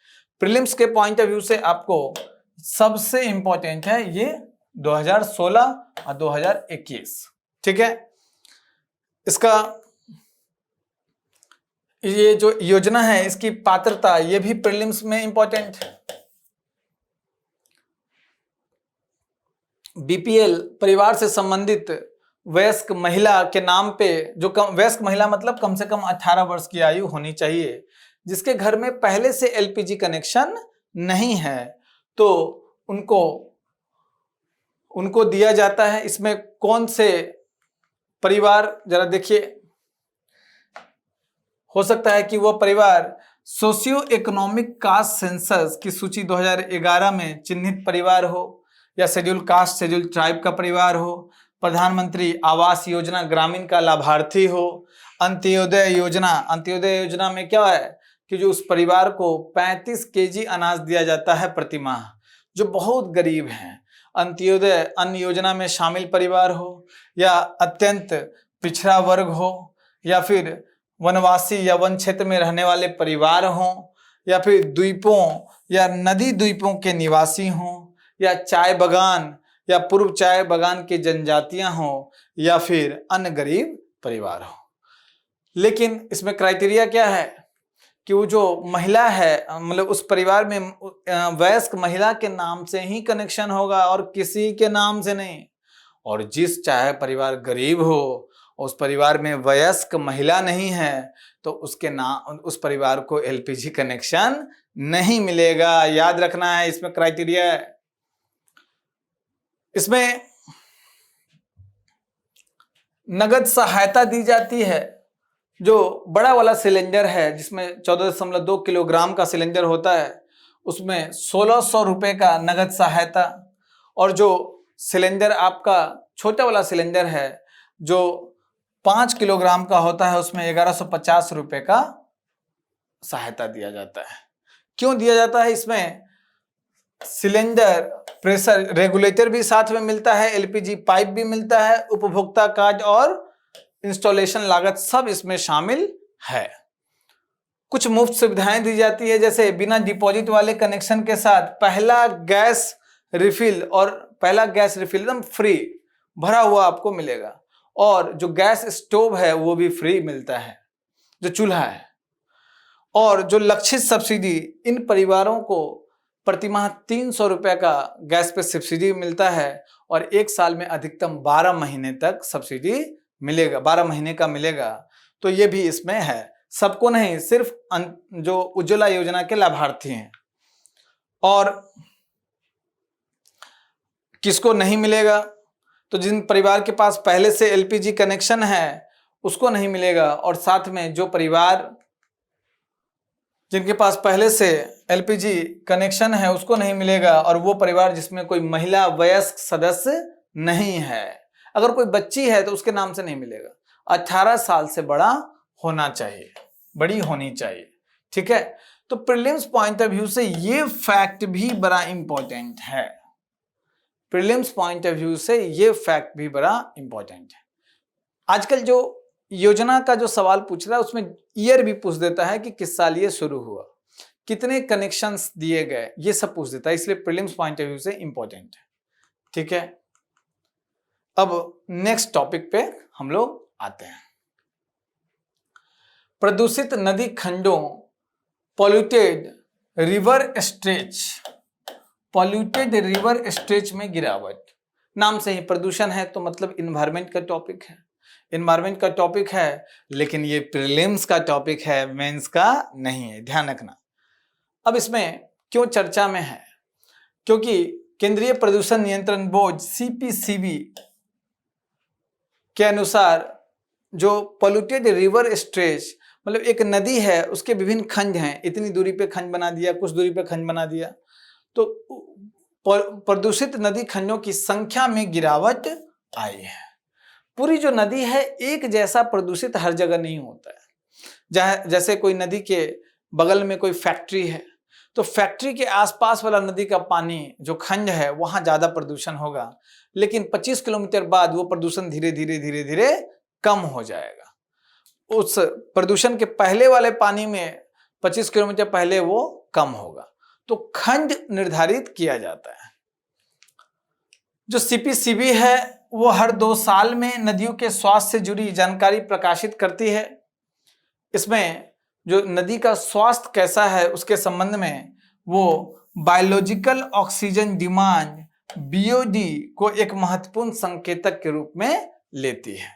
प्रीलिम्स के पॉइंट ऑफ व्यू से आपको सबसे इंपॉर्टेंट है ये 2016 और 2021, ठीक है। इसका ये जो योजना है इसकी पात्रता, ये भी प्रीलिम्स में इंपॉर्टेंट है। बीपीएल परिवार से संबंधित वयस्क महिला के नाम पे, जो वयस्क महिला मतलब कम से कम 18 वर्ष की आयु होनी चाहिए, जिसके घर में पहले से एलपीजी कनेक्शन नहीं है, तो उनको दिया जाता है। इसमें कौन से परिवार, जरा देखिए, हो सकता है कि वह परिवार सोशियो इकोनॉमिक कास्ट सेंसस की सूची 2011 में चिन्हित परिवार हो, या शेड्यूल कास्ट शेड्यूल ट्राइब का परिवार हो, प्रधानमंत्री आवास योजना ग्रामीण का लाभार्थी हो, अंत्योदय योजना में क्या है कि जो उस परिवार को 35 केजी अनाज दिया जाता है प्रति माह, जो बहुत गरीब हैं। अंत्योदय अन्न योजना में शामिल परिवार हो, या अत्यंत पिछड़ा वर्ग हो, या फिर वनवासी या वन क्षेत्र में रहने वाले परिवार हों, या फिर द्वीपों या नदी द्वीपों के निवासी हों, या चाय बगान या पूर्व चाय बगान के जनजातियां हों, या फिर अन्य गरीब परिवार हो। लेकिन इसमें क्राइटेरिया क्या है कि वो जो महिला है, मतलब उस परिवार में वयस्क महिला के नाम से ही कनेक्शन होगा और किसी के नाम से नहीं। और जिस चाहे परिवार गरीब हो, उस परिवार में वयस्क महिला नहीं है, तो उसके नाम उस परिवार को एलपीजी कनेक्शन नहीं मिलेगा। याद रखना है, इसमें क्राइटेरिया है। इसमें नगद सहायता दी जाती है। जो बड़ा वाला सिलेंडर है, जिसमें 14.2 किलोग्राम का सिलेंडर होता है, उसमें 1600 रुपये का नगद सहायता, और जो सिलेंडर आपका छोटा वाला सिलेंडर है जो 5 किलोग्राम का होता है, उसमें 1150 रुपए का सहायता दिया जाता है। क्यों दिया जाता है? इसमें सिलेंडर प्रेशर रेगुलेटर भी साथ में मिलता है, एलपीजी पाइप भी मिलता है, उपभोक्ता कार्ड और इंस्टॉलेशन लागत सब इसमें शामिल है। कुछ मुफ्त सुविधाएं दी जाती है, जैसे बिना डिपॉजिट वाले कनेक्शन के साथ पहला गैस रिफिल एकदम फ्री भरा हुआ आपको मिलेगा, और जो गैस स्टोव है वो भी फ्री मिलता है, जो चूल्हा है। और जो लक्षित सब्सिडी, इन परिवारों को प्रतिमाह 300 रुपए का गैस पे सब्सिडी मिलता है, और एक साल में अधिकतम 12 महीने तक सब्सिडी मिलेगा, 12 महीने का मिलेगा। तो ये भी इसमें है, सबको नहीं, सिर्फ जो उज्ज्वला योजना के लाभार्थी हैं। और किसको नहीं मिलेगा? तो जिन परिवार के पास पहले से एलपीजी कनेक्शन है उसको नहीं मिलेगा, और साथ में जो परिवार जिनके पास पहले से एलपीजी कनेक्शन है उसको नहीं मिलेगा, और वो परिवार जिसमें कोई महिला वयस्क सदस्य नहीं है। अगर कोई बच्ची है तो उसके नाम से नहीं मिलेगा। 18 साल से बड़ा होना चाहिए, बड़ी होनी चाहिए, ठीक है। तो प्रीलिम्स पॉइंट ऑफ व्यू से ये फैक्ट भी बड़ा इंपॉर्टेंट है, प्रीलिम्स पॉइंट ऑफ व्यू से ये फैक्ट भी बड़ा इंपॉर्टेंट है। आजकल जो योजना का जो सवाल पूछ रहा है उसमें ईयर भी पूछ देता है कि किस साल ये शुरू हुआ, कितने कनेक्शंस दिए गए, ये सब पूछ देता है, इसलिए प्रीलिम्स पॉइंट ऑफ व्यू से इंपॉर्टेंट है, ठीक है। अब नेक्स्ट टॉपिक पे हम लोग आते हैं। प्रदूषित नदी खंडों, polluted river stretch, polluted river stretch में गिरावट। नाम से ही प्रदूषण है तो मतलब इन्वायरमेंट का टॉपिक है, इन्वायरमेंट का टॉपिक है, लेकिन ये प्रीलिम्स का टॉपिक है, मेंस का नहीं है, ध्यान रखना। अब इसमें क्यों चर्चा में है? क्योंकि केंद्रीय प्रदूषण नियंत्रण बोर्ड सीपीसीबी के अनुसार जो पॉल्यूटेड रिवर स्ट्रेच मतलब एक नदी है, उसके विभिन्न खंड हैं, इतनी दूरी पे खंड बना दिया, कुछ दूरी पे खंड बना दिया, तो प्रदूषित नदी खंडों की संख्या में गिरावट आई है। पूरी जो नदी है एक जैसा प्रदूषित हर जगह नहीं होता है। जैसे कोई नदी के बगल में कोई फैक्ट्री है तो फैक्ट्री के आसपास वाला नदी का पानी जो खंड है वहां ज्यादा प्रदूषण होगा, लेकिन 25 किलोमीटर बाद वो प्रदूषण धीरे धीरे कम हो जाएगा। उस प्रदूषण के पहले वाले पानी में 25 किलोमीटर पहले वो कम होगा। तो खंड निर्धारित किया जाता है। जो सीपीसीबी है वो हर 2 साल में नदियों के स्वास्थ्य से जुड़ी जानकारी प्रकाशित करती है। इसमें जो नदी का स्वास्थ्य कैसा है उसके संबंध में वो बायोलॉजिकल ऑक्सीजन डिमांड बीओडी को एक महत्वपूर्ण संकेतक के रूप में लेती है।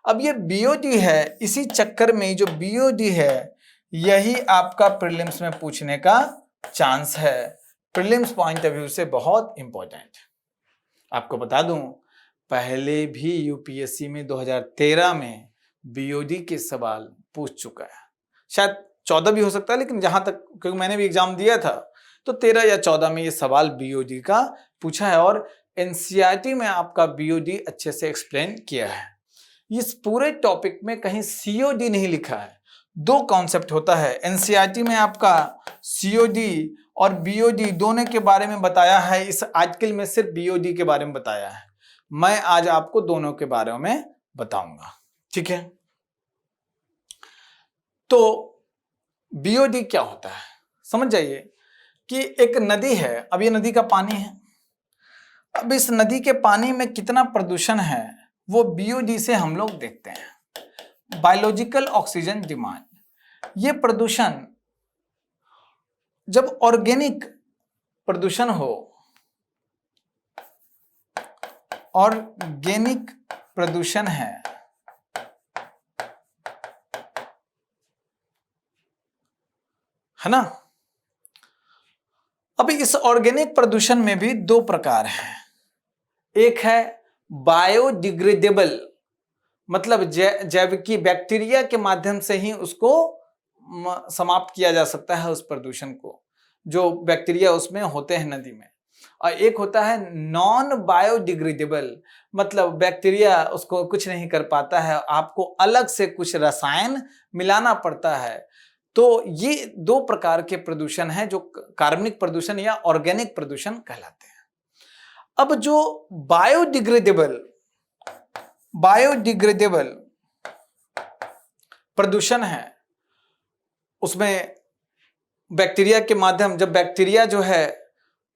अब ये बीओडी है, इसी चक्कर में जो बीओडी है यही आपका प्रीलिम्स में पूछने का चांस है। प्रीलिम्स पॉइंट ऑफ व्यू से बहुत इंपॉर्टेंट। आपको बता दूं पहले भी यूपीएससी में 2013 में बीओडी के सवाल पूछ चुका है, शायद 14 भी हो सकता है, लेकिन जहां तक क्योंकि मैंने भी एग्जाम दिया था तो 13 या 14 में ये सवाल बीओडी का पूछा है, और एनसीईआरटी में आपका बीओडी अच्छे से एक्सप्लेन किया है। इस पूरे टॉपिक में कहीं सीओडी नहीं लिखा है। 2 कॉन्सेप्ट होता है, एनसीईआरटी में आपका सीओडी और बीओडी दोनों के बारे में बताया है, इस आर्टिकल में सिर्फ बीओडी के बारे में बताया है। मैं आज आपको दोनों के बारे में बताऊंगा, ठीक है। तो बीओडी क्या होता है समझ जाइए कि एक नदी है, अब ये नदी का पानी है, अब इस नदी के पानी में कितना प्रदूषण है वो बीओडी से हम लोग देखते हैं। बायोलॉजिकल ऑक्सीजन डिमांड, ये प्रदूषण जब ऑर्गेनिक प्रदूषण हो, ऑर्गेनिक प्रदूषण है ना। अब इस ऑर्गेनिक प्रदूषण में भी 2 प्रकार हैं। एक है बायोडिग्रेडेबल, मतलब जैविकी बैक्टीरिया के माध्यम से ही उसको समाप्त किया जा सकता है, उस प्रदूषण को, जो बैक्टीरिया उसमें होते हैं नदी में। और एक होता है नॉन बायोडिग्रेडेबल, मतलब बैक्टीरिया उसको कुछ नहीं कर पाता है, आपको अलग से कुछ रसायन मिलाना पड़ता है। तो ये दो प्रकार के प्रदूषण हैं जो कार्बनिक प्रदूषण या ऑर्गेनिक प्रदूषण कहलाते हैं। अब जो बायोडिग्रेडेबल प्रदूषण है, उसमें बैक्टीरिया के माध्यम, जब बैक्टीरिया जो है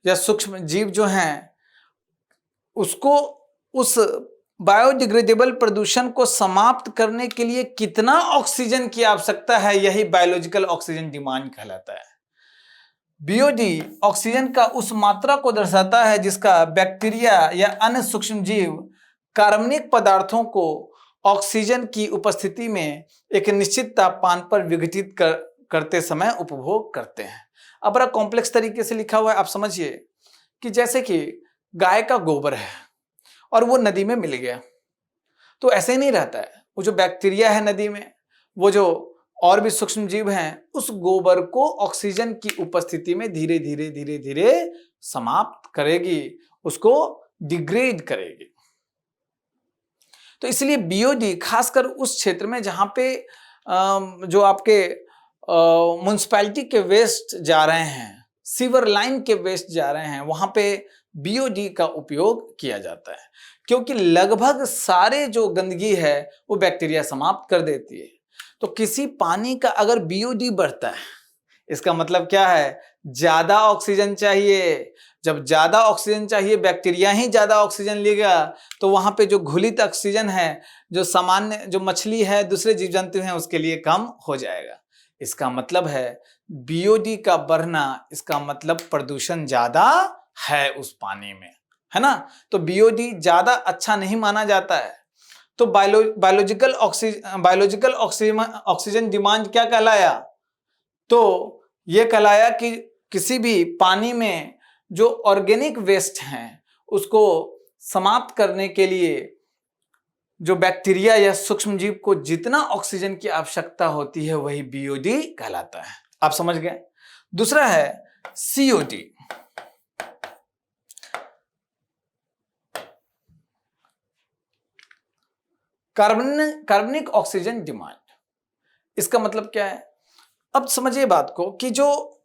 या सूक्ष्म जीव जो हैं उसको उस बायोडिग्रेडेबल प्रदूषण को समाप्त करने के लिए कितना ऑक्सीजन की आवश्यकता है, यही बायोलॉजिकल ऑक्सीजन डिमांड कहलाता है। बीओडी ऑक्सीजन का उस मात्रा को दर्शाता है जिसका बैक्टीरिया या अन्य सूक्ष्म जीव कार्बनिक पदार्थों को ऑक्सीजन की उपस्थिति में एक निश्चित तापमान पर विघटित करते समय उपभोग करते हैं। अब बड़ा कॉम्प्लेक्स तरीके से लिखा हुआ है, आप समझिए कि जैसे कि गाय का गोबर है और वो नदी में मिल गया, तो ऐसे ही नहीं रहता है। वो जो बैक्टीरिया है नदी में, वो जो और भी सूक्ष्म जीव हैं, उस गोबर को ऑक्सीजन की उपस्थिति में धीरे धीरे समाप्त करेगी, उसको डिग्रेड करेगी। तो इसलिए बीओडी खासकर उस क्षेत्र में जहां पे जो आपके म्युनिसिपैलिटी के वेस्ट जा रहे हैं, सीवर लाइन के वेस्ट जा रहे हैं, वहां पे बीओडी का उपयोग किया जाता है, क्योंकि लगभग सारे जो गंदगी है वो बैक्टीरिया समाप्त कर देती है। तो किसी पानी का अगर बीओडी बढ़ता है, इसका मतलब क्या है, ज्यादा ऑक्सीजन चाहिए। जब ज्यादा ऑक्सीजन चाहिए, बैक्टीरिया ही ज्यादा ऑक्सीजन लेगा, तो वहां पे जो घुलित ऑक्सीजन है, जो सामान्य जो मछली है, दूसरे जीव जंतु हैं, उसके लिए कम हो जाएगा। इसका मतलब है बीओडी का बढ़ना, इसका मतलब प्रदूषण ज्यादा है उस पानी में, है ना। तो बीओडी ज्यादा अच्छा नहीं माना जाता है। तो बायोलॉजिकल ऑक्सीजन डिमांड क्या कहलाया, तो ये कहलाया कि किसी भी पानी में जो ऑर्गेनिक वेस्ट हैं उसको समाप्त करने के लिए जो बैक्टीरिया या सूक्ष्म जीव को जितना ऑक्सीजन की आवश्यकता होती है वही बीओडी कहलाता है। आप समझ गए। दूसरा है सीओडी, कार्बनिक ऑक्सीजन डिमांड। इसका मतलब क्या है, अब समझिए बात को कि जो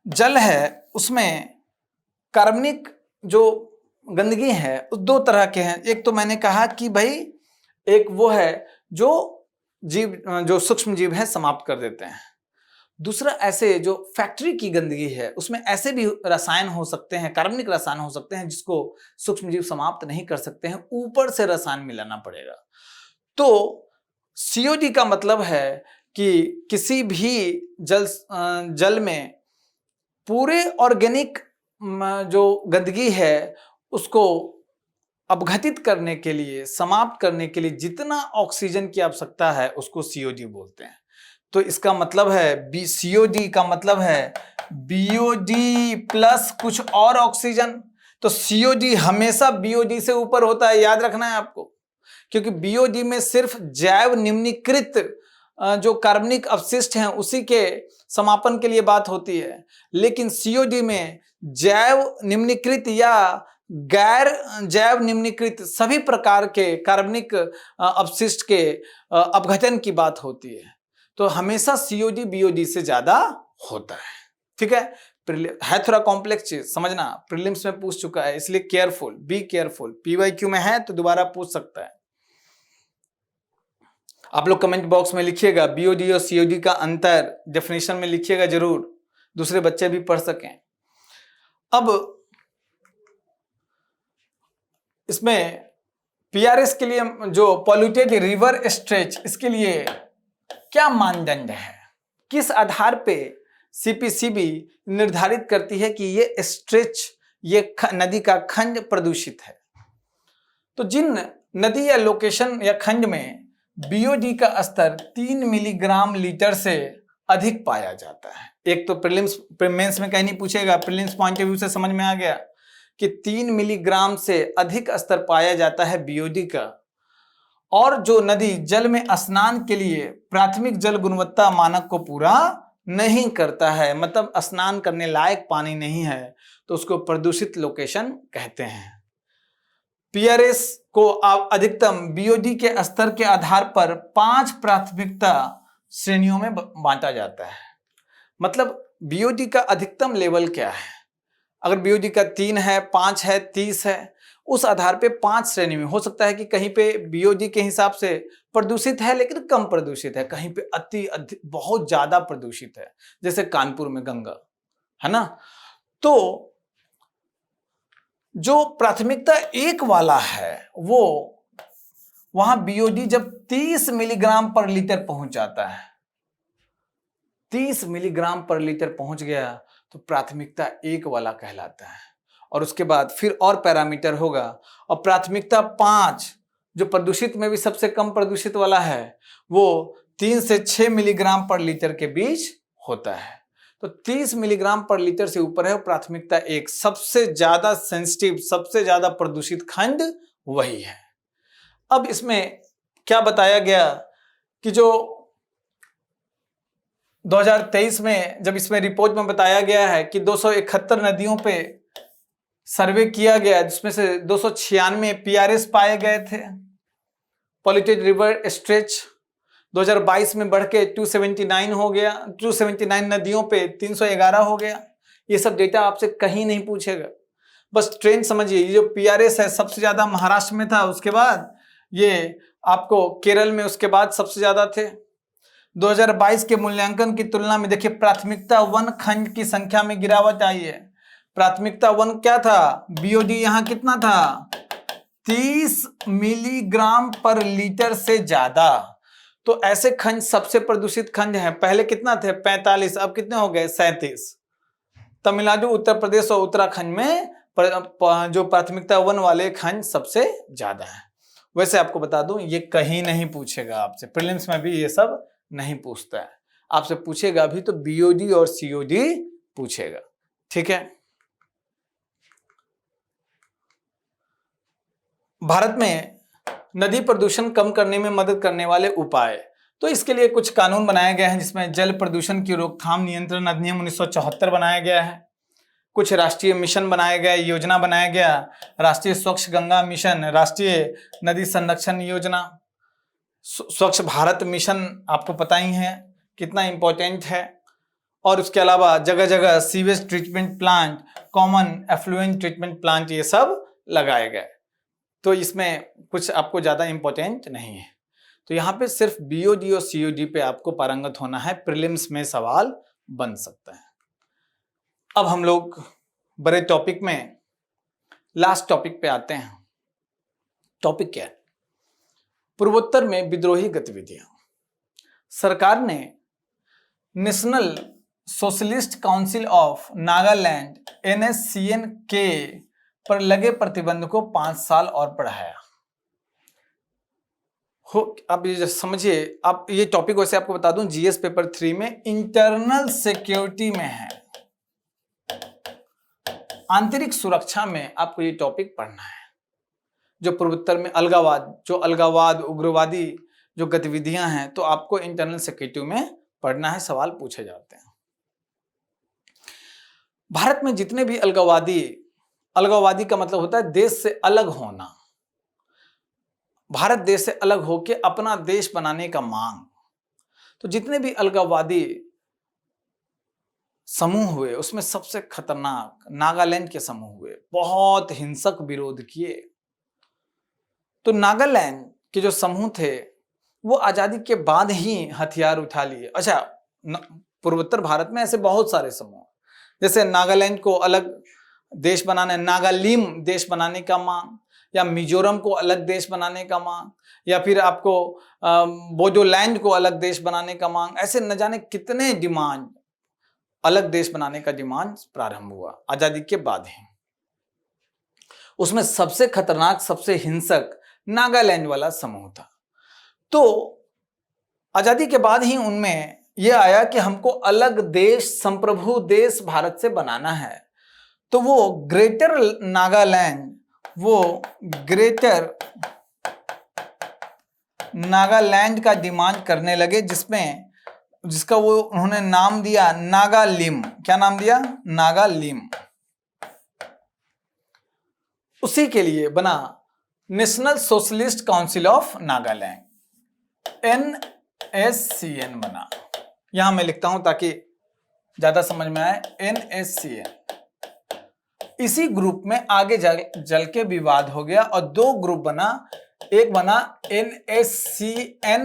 जल है उसमें कार्बनिक जो गंदगी है उस दो तरह के हैं। एक तो मैंने कहा कि भाई एक वो है जो सूक्ष्म जीव है समाप्त कर देते हैं। दूसरा ऐसे जो फैक्ट्री की गंदगी है उसमें ऐसे भी रसायन हो सकते हैं, कार्बनिक रसायन हो सकते हैं जिसको सूक्ष्म जीव समाप्त नहीं कर सकते हैं, ऊपर से रसायन मिलाना पड़ेगा। तो सीओडी का मतलब है कि किसी भी जल में पूरे ऑर्गेनिक जो गंदगी है उसको अपघटित करने के लिए, समाप्त करने के लिए जितना ऑक्सीजन की आवश्यकता है उसको सीओडी बोलते हैं। तो इसका मतलब है सीओडी का मतलब है बीओडी प्लस कुछ और ऑक्सीजन। तो सीओडी हमेशा बीओडी से ऊपर होता है, याद रखना है आपको, क्योंकि बीओडी में सिर्फ जैव निम्नीकृत जो कार्बनिक अपशिष्ट हैं उसी के समापन के लिए बात होती है, लेकिन सीओडी में जैव निम्नीकृत या गैर जैव निम्नीकृत सभी प्रकार के कार्बनिक अपशिष्ट के अपघटन की बात होती है। तो हमेशा सीओडी बीओडी से ज्यादा होता है। ठीक है थोड़ा कॉम्प्लेक्स चीज समझना, प्रीलिम्स में पूछ चुका है, इसलिए केयरफुल, बी केयरफुल। पीवाईक्यू में है तो दोबारा पूछ सकता है। आप लोग कमेंट बॉक्स में लिखिएगा बीओडी और सीओडी का अंतर, डेफिनेशन में लिखिएगा जरूर, दूसरे बच्चे भी पढ़ सकें। अब इसमें पीआरएस के लिए जो पॉल्यूटेड रिवर स्ट्रेच, इसके लिए क्या मानदंड है, किस आधार पे सीपीसीबी निर्धारित करती है कि ये स्ट्रेच, ये नदी का खंड प्रदूषित है। तो जिन नदी या लोकेशन या खंड में बीओडी का स्तर 3 मिलीग्राम लीटर से अधिक पाया जाता है, एक तो प्रीलिम्स मेंस में कहीं नहीं पूछेगा, प्रीलिम्स पॉइंट ऑफ व्यू से समझ में आ गया कि 3 मिलीग्राम से अधिक स्तर पाया जाता है बीओडी का, और जो नदी जल में स्नान के लिए प्राथमिक जल गुणवत्ता मानक को पूरा नहीं करता है, मतलब स्नान करने लायक पानी नहीं है, तो उसको प्रदूषित लोकेशन कहते हैं। पीआरएस को आप अधिकतम बीओडी के स्तर के आधार पर 5 प्राथमिकता श्रेणियों में बांटा जाता है। मतलब बीओडी का अधिकतम लेवल क्या है? अगर बीओडी का 3 है, 5 है, 30 है, उस आधार पे 5 श्रेणी में हो सकता है कि कहीं पे बीओडी के हिसाब से प्रदूषित है लेकिन कम प्रदूषित है, कहीं पे बहुत ज्यादा प्रदूषित है, जैसे कानपुर में गंगा, है ना। तो जो प्राथमिकता 1 वाला है वो वहां बीओडी जब 30 मिलीग्राम पर लीटर पहुंच जाता है, 30 मिलीग्राम पर लीटर पहुंच गया तो प्राथमिकता 1 वाला कहलाता है। और उसके बाद फिर और पैरामीटर होगा, और प्राथमिकता 5 जो प्रदूषित में भी सबसे कम प्रदूषित वाला है वो 3 से 6 मिलीग्राम पर लीटर के बीच होता है। तो 30 मिलीग्राम पर लीटर से ऊपर है प्राथमिकता 1, सबसे ज्यादा सेंसिटिव, सबसे ज्यादा प्रदूषित खंड वही है। अब इसमें क्या बताया गया कि जो 2023 में जब इसमें रिपोर्ट में बताया गया है कि 271 नदियों पे सर्वे किया गया, जिसमें से 296 पीआरएस पाए गए थे, पॉल्यूटेड रिवर स्ट्रेच 2022 में बढ़ के 279 हो गया, 279 नदियों पे 311 हो गया। ये सब डेटा आपसे कहीं नहीं पूछेगा, बस ट्रेंड समझिए। ये जो पीआरएस है सबसे ज्यादा महाराष्ट्र में था, उसके बाद ये आपको केरल में उसके बाद सबसे ज्यादा थे। 2022 के मूल्यांकन की तुलना में देखिए प्राथमिकता 1 खंड की संख्या में गिरावट आई है। प्राथमिकता 1 क्या था? बीओडी यहां कितना था? 30 मिलीग्राम पर लीटर से ज्यादा। तो ऐसे खंड सबसे प्रदूषित खंड हैं। पहले कितना थे? 45, अब कितने हो गए? 37। तमिलनाडु, उत्तर प्रदेश और उत्तराखंड में जो प्राथमिकता 1 वाले खंड सबसे ज्यादा है। वैसे आपको बता दूं ये कहीं नहीं पूछेगा आपसे, प्रीलिम्स में भी ये सब नहीं पूछता है। आपसे पूछेगा भी तो बीओडी और सीओडी पूछेगा, ठीक है। भारत में नदी प्रदूषण कम करने में मदद करने वाले उपाय, तो इसके लिए कुछ कानून बनाए गए हैं, जिसमें जल प्रदूषण की रोकथाम नियंत्रण अधिनियम 1974 बनाया गया है। कुछ राष्ट्रीय मिशन बनाए गए, योजना बनाया गया, राष्ट्रीय स्वच्छ गंगा मिशन, राष्ट्रीय नदी संरक्षण योजना, स्वच्छ भारत मिशन आपको पता ही है कितना इंपॉर्टेंट है। और उसके अलावा जगह जगह sewage treatment plant, common effluent treatment plant, ये सब लगाए गए। तो इसमें कुछ आपको ज्यादा इंपॉर्टेंट नहीं है। तो यहाँ पे सिर्फ बीओडी और सीओडी पे आपको पारंगत होना है, प्रीलिम्स में सवाल बन सकता है। अब हम लोग बड़े टॉपिक में लास्ट टॉपिक पे आते हैं। टॉपिक क्या है? पूर्वोत्तर में विद्रोही गतिविधियां। सरकार ने national socialist council of Nagaland NSCN के पर लगे प्रतिबंध को 5 साल और बढ़ाया। आप ये समझिए, आप ये टॉपिक वैसे आपको बता दूं जीएस पेपर 3 में इंटरनल सिक्योरिटी में है, आंतरिक सुरक्षा में आपको ये टॉपिक पढ़ना है। जो पूर्वोत्तर में अलगावाद उग्रवादी जो गतिविधियां हैं, तो आपको इंटरनल सिक्योरिटी में पढ़ना है, सवाल पूछे जाते हैं। भारत में जितने भी अलगाववादी का मतलब होता है देश से अलग होना, भारत देश से अलग होकर अपना देश बनाने का मांग। तो जितने भी अलगाववादी समूह हुए उसमें सबसे खतरनाक नागालैंड के समूह हुए, बहुत हिंसक विरोध किए। तो नागालैंड के जो समूह थे वो आजादी के बाद ही हथियार उठा लिए। अच्छा, पूर्वोत्तर भारत में ऐसे बहुत सारे समूह, जैसे नागालैंड को अलग देश बनाने, नागालिम देश बनाने का मांग, या मिजोरम को अलग देश बनाने का मांग, या फिर आपको बोडोलैंड को अलग देश बनाने का मांग, ऐसे न जाने कितने डिमांड, अलग देश बनाने का डिमांड प्रारंभ हुआ आजादी के बाद ही। उसमें सबसे खतरनाक, सबसे हिंसक नागालैंड वाला समूह था। तो आजादी के बाद ही उनमें यह आया कि हमको अलग देश, संप्रभु देश भारत से बनाना है। तो वो ग्रेटर नागालैंड का डिमांड करने लगे, जिसका वो उन्होंने नाम दिया नागालिम। क्या नाम दिया? नागालिम। उसी के लिए बना national socialist council of Nagaland, NSCN बना। यहां मैं लिखता हूं ताकि ज्यादा समझ में आए, NSCN। इसी ग्रुप में आगे जल के विवाद हो गया और दो ग्रुप बना, एक बना NSCN-IM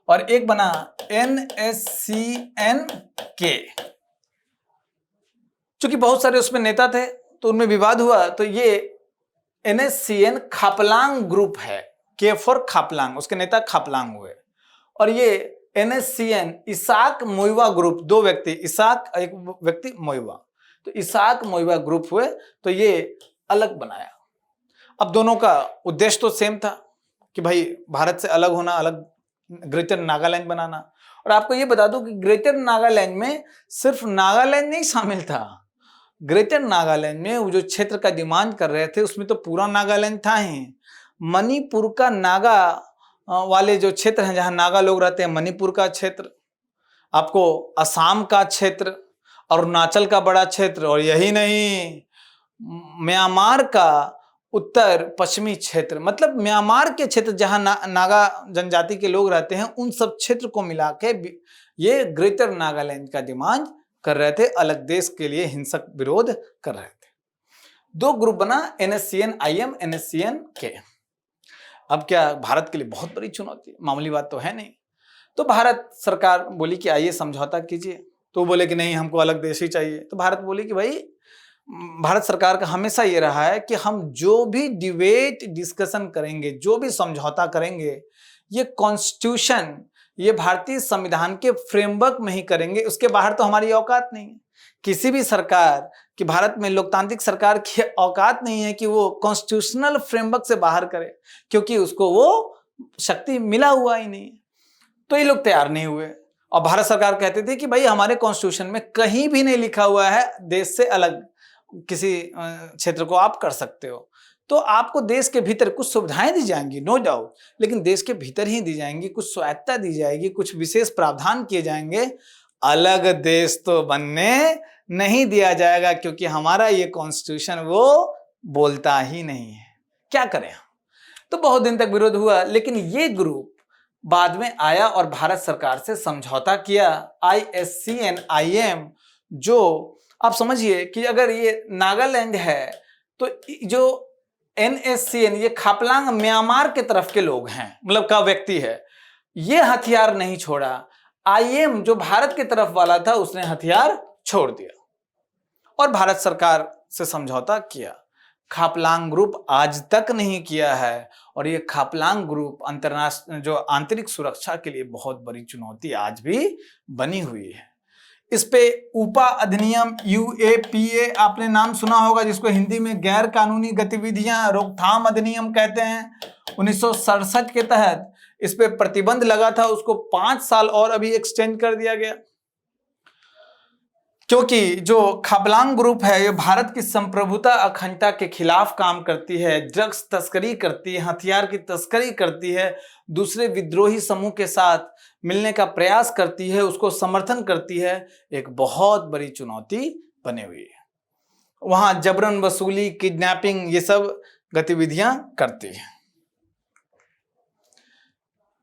और एक बना NSCN-K। चूंकि बहुत सारे उसमें नेता थे तो उनमें विवाद हुआ, तो ये NSCN खापलांग ग्रुप है, K फॉर खापलांग, उसके नेता खापलांग हुए। और ये NSCN इसाक मोइवा ग्रुप, दो व्यक्ति, इसाक एक व्यक्ति मोइवा, तो इसाक मोइवा ग्रुप हुए, तो ये अलग बनाया। अब दोनों का उद्देश्य तो सेम था कि भाई भारत से अलग होना, अलग ग्रेटर नागालैंड बनाना। और आपको ये बता दूं कि ग्रेटर नागालैंड में सिर्फ नागालैंड नहीं शामिल था, ग्रेटर नागालैंड में वो जो क्षेत्र का डिमांड कर रहे थे उसमें तो पूरा नागालैंड था ही। मणिपुर का नागा वाले जो क्षेत्र हैं, जहां नागा लोग रहते हैं, मणिपुर का क्षेत्र, आपको असम का क्षेत्र, अरुणाचल का बड़ा क्षेत्र, और यही नहीं म्यांमार का उत्तर पश्चिमी क्षेत्र, मतलब म्यांमार के क्षेत्र जहां नागा जनजाति के लोग रहते हैं, उन सब क्षेत्र को मिला के ये ग्रेटर नागालैंड का डिमांड कर रहे थे, अलग देश के लिए हिंसक विरोध कर रहे थे। दो ग्रुप बना, NSCN-IM, NSCN-K। अब क्या भारत के लिए बहुत बड़ी चुनौती, मामूली बात तो है नहीं। तो भारत सरकार बोली कि आइए समझौता कीजिए, तो बोले कि नहीं हमको अलग देश ही चाहिए। तो भारत बोली कि भाई, भारत सरकार का हमेशा ये रहा है कि हम जो भी डिबेट डिस्कशन करेंगे, जो भी समझौता करेंगे, ये कॉन्स्टिट्यूशन, ये भारतीय संविधान के फ्रेमवर्क में ही करेंगे, उसके बाहर तो हमारी औकात नहीं है। किसी भी सरकार कि भारत में लोकतांत्रिक सरकार की औकात नहीं है कि वो कॉन्स्टिट्यूशनल फ्रेमवर्क से बाहर करे, क्योंकि उसको वो शक्ति मिला हुआ ही नहीं। तो ये लोग तैयार नहीं हुए और भारत सरकार कहते थे कि भाई हमारे कॉन्स्टिट्यूशन में कहीं भी नहीं लिखा हुआ है देश से अलग किसी क्षेत्र को आप कर सकते हो। तो आपको देश के भीतर कुछ सुविधाएं दी जाएंगी, नो डाउट, लेकिन देश के भीतर ही दी जाएंगी, कुछ स्वायत्तता दी जाएगी, कुछ विशेष प्रावधान किए जाएंगे। अलग देश तो बनने नहीं दिया जाएगा, क्योंकि हमारा ये कॉन्स्टिट्यूशन वो बोलता ही नहीं है। क्या करें? तो बहुत दिन तक विरोध हुआ, लेकिन ये ग्रुप बाद में आया और भारत सरकार से समझौता किया, ISCN-IM। जो आप समझिए कि अगर ये नागालैंड है तो जो NSCN, ये खापलांग म्यांमार के तरफ के लोग हैं, मतलब का व्यक्ति है, ये हथियार नहीं छोड़ा। IM जो भारत के तरफ वाला था, उसने हथियार छोड़ दिया और भारत सरकार से समझौता किया। खापलांग ग्रुप आज तक नहीं किया है, और ये खापलांग ग्रुप अंतरराष्ट्रीय जो आंतरिक सुरक्षा के लिए बहुत बड़ी चुनौती आज भी बनी हुई है। इस पे UPA अधिनियम, UAPA आपने नाम सुना होगा, जिसको हिंदी में गैर कानूनी गतिविधियां रोकथाम अधिनियम कहते हैं। 1967 के तहत इस पे प्रतिबंध लगा था, उसको 5 साल और अभी एक्सटेंड कर दिया गया, क्योंकि जो खापलांग ग्रुप है ये भारत की संप्रभुता अखंडता के खिलाफ काम करती है, ड्रग्स तस्करी करती है, हथियार की तस्करी करती है, दूसरे विद्रोही समूह के साथ मिलने का प्रयास करती है, उसको समर्थन करती है। एक बहुत बड़ी चुनौती बनी हुई है। वहां जबरन वसूली, किडनैपिंग, ये सब गतिविधियां करती है।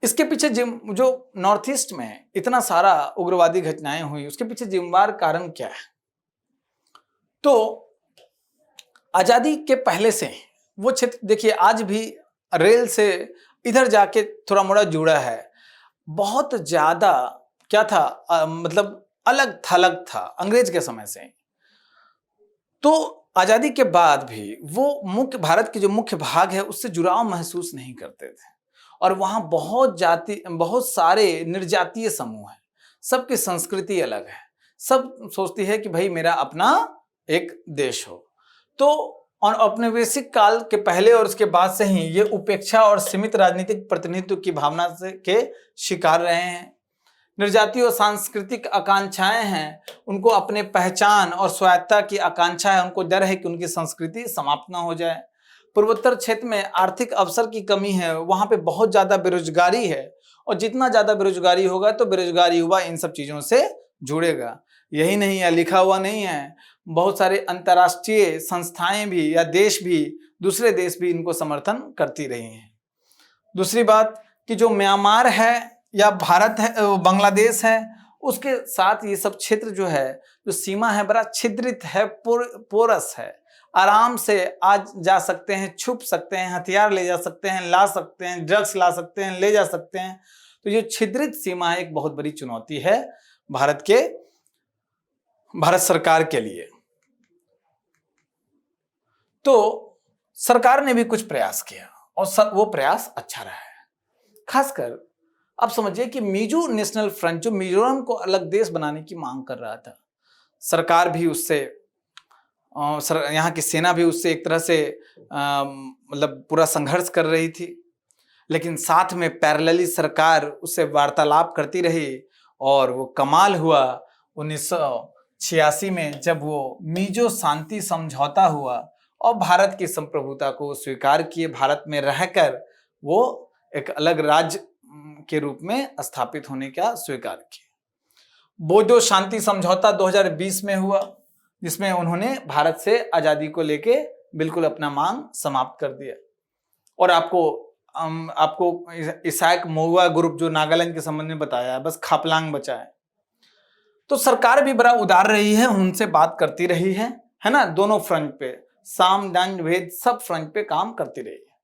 इसके पीछे जो नॉर्थ ईस्ट में इतना सारा उग्रवादी घटनाएं हुई, उसके पीछे जिम्मेवार कारण क्या है? तो आजादी के पहले से वो क्षेत्र देखिए, आज भी रेल से इधर जाके थोड़ा मोड़ा जुड़ा है। बहुत ज्यादा क्या था, मतलब अलग थलग था अंग्रेज के समय से। तो आजादी के बाद भी वो मुख्य भारत के जो मुख्य भाग है उससे जुड़ाव महसूस नहीं करते थे, और वहां बहुत सारे निर्जातीय समूह हैं, सबकी संस्कृति अलग है, सब सोचती है कि भाई मेरा अपना एक देश हो। तो और औपनिवेशिक काल के पहले और उसके बाद से ही ये उपेक्षा और सीमित राजनीतिक प्रतिनिधित्व की भावना से के शिकार रहे हैं। निर्जातीय और सांस्कृतिक आकांक्षाएं हैं, उनको अपने पहचान और स्वायत्तता की आकांक्षा है, उनको डर है कि उनकी संस्कृति समाप्त ना हो जाए। पूर्वोत्तर क्षेत्र में आर्थिक अवसर की कमी है, वहां पे बहुत ज्यादा बेरोजगारी है, और जितना ज्यादा बेरोजगारी होगा तो बेरोजगार युवा इन सब चीजों से जुड़ेगा। यही नहीं है, लिखा हुआ नहीं है, बहुत सारे अंतर्राष्ट्रीय संस्थाएं भी या देश भी, दूसरे देश भी इनको समर्थन करती रही हैं। दूसरी बात कि जो म्यांमार है या भारत है, बांग्लादेश है, उसके साथ ये सब क्षेत्र जो है, जो सीमा है, बड़ा छिद्रित है, पोरस है, आराम से आज जा सकते हैं, छुप सकते हैं, हथियार ले जा सकते हैं, ला सकते हैं, ड्रग्स ला सकते हैं, ले जा सकते हैं। तो ये छिद्रित सीमा एक बहुत बड़ी चुनौती है भारत सरकार के लिए। तो सरकार ने भी कुछ प्रयास किया और वो प्रयास अच्छा रहा है। खासकर आप समझिए कि मिजो नेशनल फ्रंट जो मिजोरम को अलग देश बनाने की मांग कर रहा था, सरकार भी उससे, यहाँ की सेना भी उससे एक तरह से मतलब पूरा संघर्ष कर रही थी, लेकिन साथ में पैरेलली सरकार उससे वार्तालाप करती रही। और वो कमाल हुआ 1986 में जब वो मिजो शांति समझौता हुआ और भारत की संप्रभुता को स्वीकार किए, भारत में रहकर वो एक अलग राज्य के रूप में स्थापित होने का स्वीकार किया। बोडो शांति समझौता 2020 में हुआ, जिसमें उन्होंने भारत से आजादी को लेके बिल्कुल अपना मांग समाप्त कर दिया। और आपको इसाक मोवा ग्रुप जो नागालैंड के संबंध में बताया है, बस खापलांग बचा है। तो सरकार भी बड़ा उदार रही है, उनसे बात करती रही है ना, दोनों फ्रंट पे, साम दान भेद सब फ्रंट पे काम करती रही है।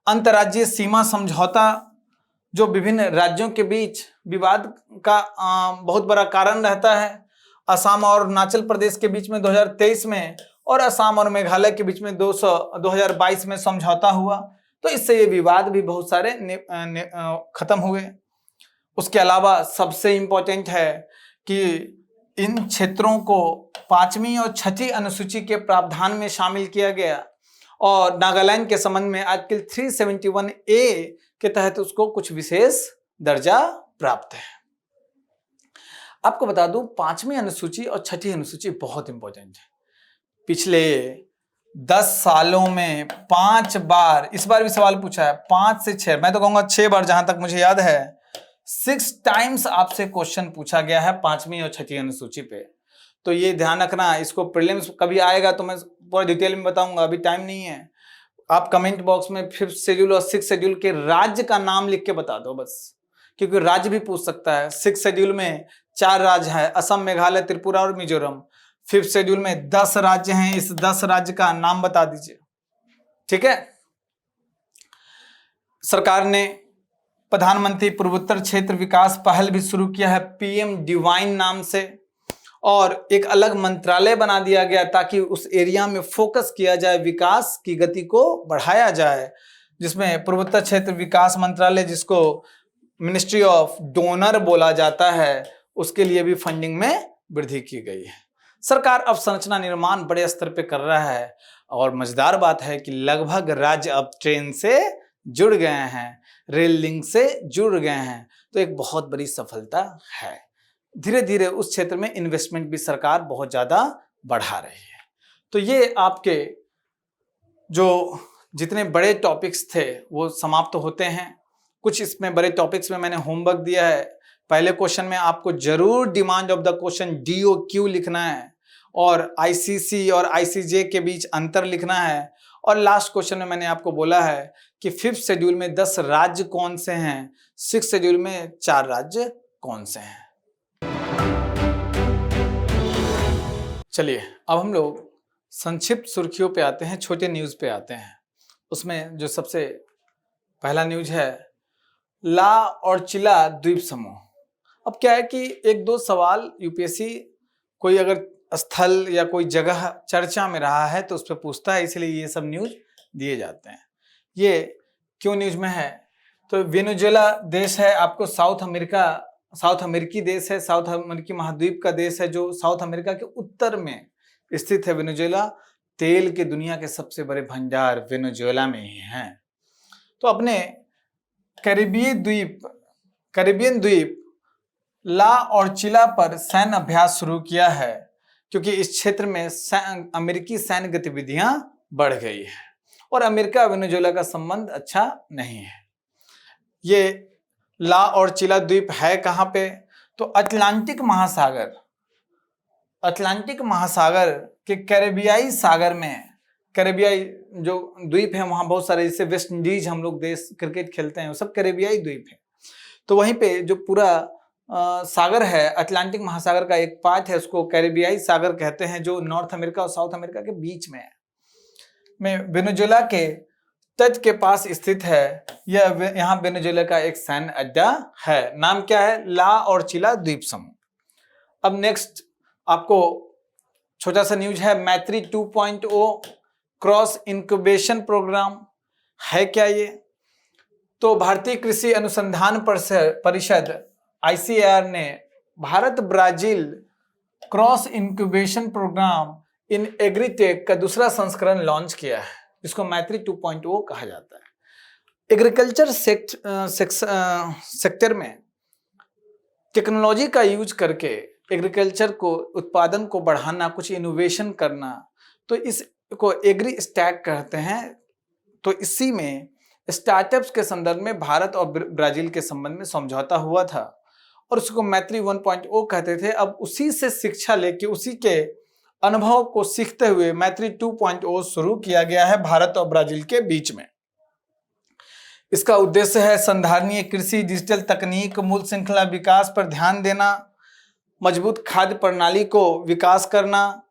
अंतर्राज्यीय सीमा समझौता जो विभिन्न राज्यों के बीच विवाद का बहुत बड़ा कारण रहता है, असम और अरुणाचल प्रदेश के बीच में 2023 में और असम और मेघालय के बीच में 2022 में समझौता हुआ। तो इससे ये विवाद भी बहुत सारे खत्म हुए। उसके अलावा सबसे इंपॉर्टेंट है कि इन क्षेत्रों को 5वीं और 6ठी अनुसूची के प्रावधान में शामिल किया गया और नागालैंड के संबंध में आर्टिकल 371A के तहत उसको कुछ विशेष दर्जा प्राप्त है। आपको बता दूं, 5वीं अनुसूची और 6ठी अनुसूची बहुत इंपॉर्टेंट है। पिछले 10 सालों में 5 बार, इस बार भी सवाल पूछा है, 5 से 6, मैं तो कहूंगा 6 बार जहां तक मुझे याद है, 6 टाइम्स आपसे क्वेश्चन पूछा गया है 5वीं और 6ठी अनुसूची पे। तो ये ध्यान रखना, इसको प्रीलिम्स कभी आएगा तो मैं पूरा डिटेल में बताऊंगा, अभी टाइम नहीं है। आप कमेंट बॉक्स में 5th शेड्यूल और 6th शेड्यूल के राज्य का नाम लिख के बता दो बस, क्योंकि राज्य भी पूछ सकता है। 6th शेड्यूल में 4 राज्य है, असम, मेघालय, त्रिपुरा और मिजोरम। 5th शेड्यूल में 10 राज्य हैं, इस 10 राज्य का नाम बता दीजिए। ठीक है। सरकार ने प्रधानमंत्री पूर्वोत्तर क्षेत्र विकास पहल भी शुरू किया है, PM डिवाइन नाम से, और एक अलग मंत्रालय बना दिया गया ताकि उस एरिया में फोकस किया जाए, विकास की गति को बढ़ाया जाए, जिसमें पूर्वोत्तर क्षेत्र विकास मंत्रालय, जिसको मिनिस्ट्री ऑफ डोनर बोला जाता है, उसके लिए भी फंडिंग में वृद्धि की गई है। सरकार अब संरचना निर्माण बड़े स्तर पे कर रहा है और मजेदार बात है कि लगभग राज्य अब ट्रेन से जुड़ गए हैं, रेल लिंक से जुड़ गए हैं। तो एक बहुत बड़ी सफलता है। धीरे धीरे उस क्षेत्र में इन्वेस्टमेंट भी सरकार बहुत ज्यादा बढ़ा रही है। तो ये आपके जो जितने बड़े टॉपिक्स थे वो समाप्त होते हैं। कुछ इसमें बड़े टॉपिक्स में मैंने होमवर्क दिया है। पहले क्वेश्चन में आपको जरूर demand of the question DOQ लिखना है और ICC और ICJ के बीच अंतर लिखना है। और लास्ट क्वेश्चन में मैंने आपको बोला है कि 5th शेड्यूल में 10 राज्य कौन से हैं, 6th शेड्यूल में 4 राज्य कौन से हैं। चलिए अब हम लोग संक्षिप्त सुर्खियों पे आते हैं, छोटे न्यूज पे आते हैं। उसमें जो सबसे पहला न्यूज है ला ओर्चिला द्वीप समूह। अब क्या है कि 1-2 सवाल UPSC कोई अगर स्थल या कोई जगह चर्चा में रहा है तो उस पर पूछता है, इसलिए ये सब न्यूज दिए जाते हैं। ये क्यों न्यूज में है? तो वेनेजुएला देश है, आपको साउथ अमेरिकी देश है, साउथ अमेरिकी महाद्वीप का देश है जो साउथ अमेरिका के उत्तर में स्थित है। वेनेजुएला तेल के दुनिया के सबसे बड़े भंडार वेनेजुएला में ही हैं। तो अपने कैरिबियन द्वीप ला ओर्चिला पर सैन्य अभ्यास शुरू किया है, क्योंकि इस क्षेत्र में अमेरिकी सैन्य गतिविधियां बढ़ गई है और अमेरिका वेनेजुएला का संबंध अच्छा नहीं है। ये ला ओर्चिला द्वीप है कहाँ पे? तो अटलांटिक महासागर अटलांटिक महासागर के कैरेबियाई सागर में, कैरेबियाई जो द्वीप है वहां बहुत सारे, जैसे वेस्ट इंडीज हम लोग देश क्रिकेट खेलते हैं, वो सब कैरेबियाई द्वीप है। तो वहीं पे जो पूरा सागर है, अटलांटिक महासागर का एक पार्ट है, उसको कैरेबियाई सागर कहते हैं, जो नॉर्थ अमेरिका और साउथ अमेरिका के बीच में है, में वेनेजुएला के तट के पास स्थित है। यह यहाँ वेनेजुएला का एक सैन्य अड्डा है। नाम क्या है? ला और चिला द्वीप समूह। अब नेक्स्ट आपको छोटा सा न्यूज है, मैत्री 2.0 क्रॉस इंक्यूबेशन प्रोग्राम है क्या ये? तो भारतीय कृषि अनुसंधान परिषद ICAR ने Bharat Brazil cross incubation programme in agritech का दूसरा संस्करण लॉन्च किया है, जिसको मैत्री 2.0 कहा जाता है। एग्रीकल्चर सेक्टर में टेक्नोलॉजी का यूज करके एग्रीकल्चर को उत्पादन को बढ़ाना, कुछ इनोवेशन करना, तो इसको एग्री स्टैक कहते हैं। तो इसी में स्टार्टअप्स के संदर्भ में भारत और ब्राजील के संबंध में समझौता हुआ था और उसको मैत्री 1.0 कहते थे। अब उसी से शिक्षा लेके, उसी के अनुभव को सीखते हुए मैत्री 2.0 शुरू किया गया है भारत और ब्राजील के बीच में। इसका उद्देश्य है संधारणीय कृषि, डिजिटल तकनीक, मूल श्रृंखला विकास पर ध्यान देना, मजबूत खाद्य प्रणाली को विकास करना,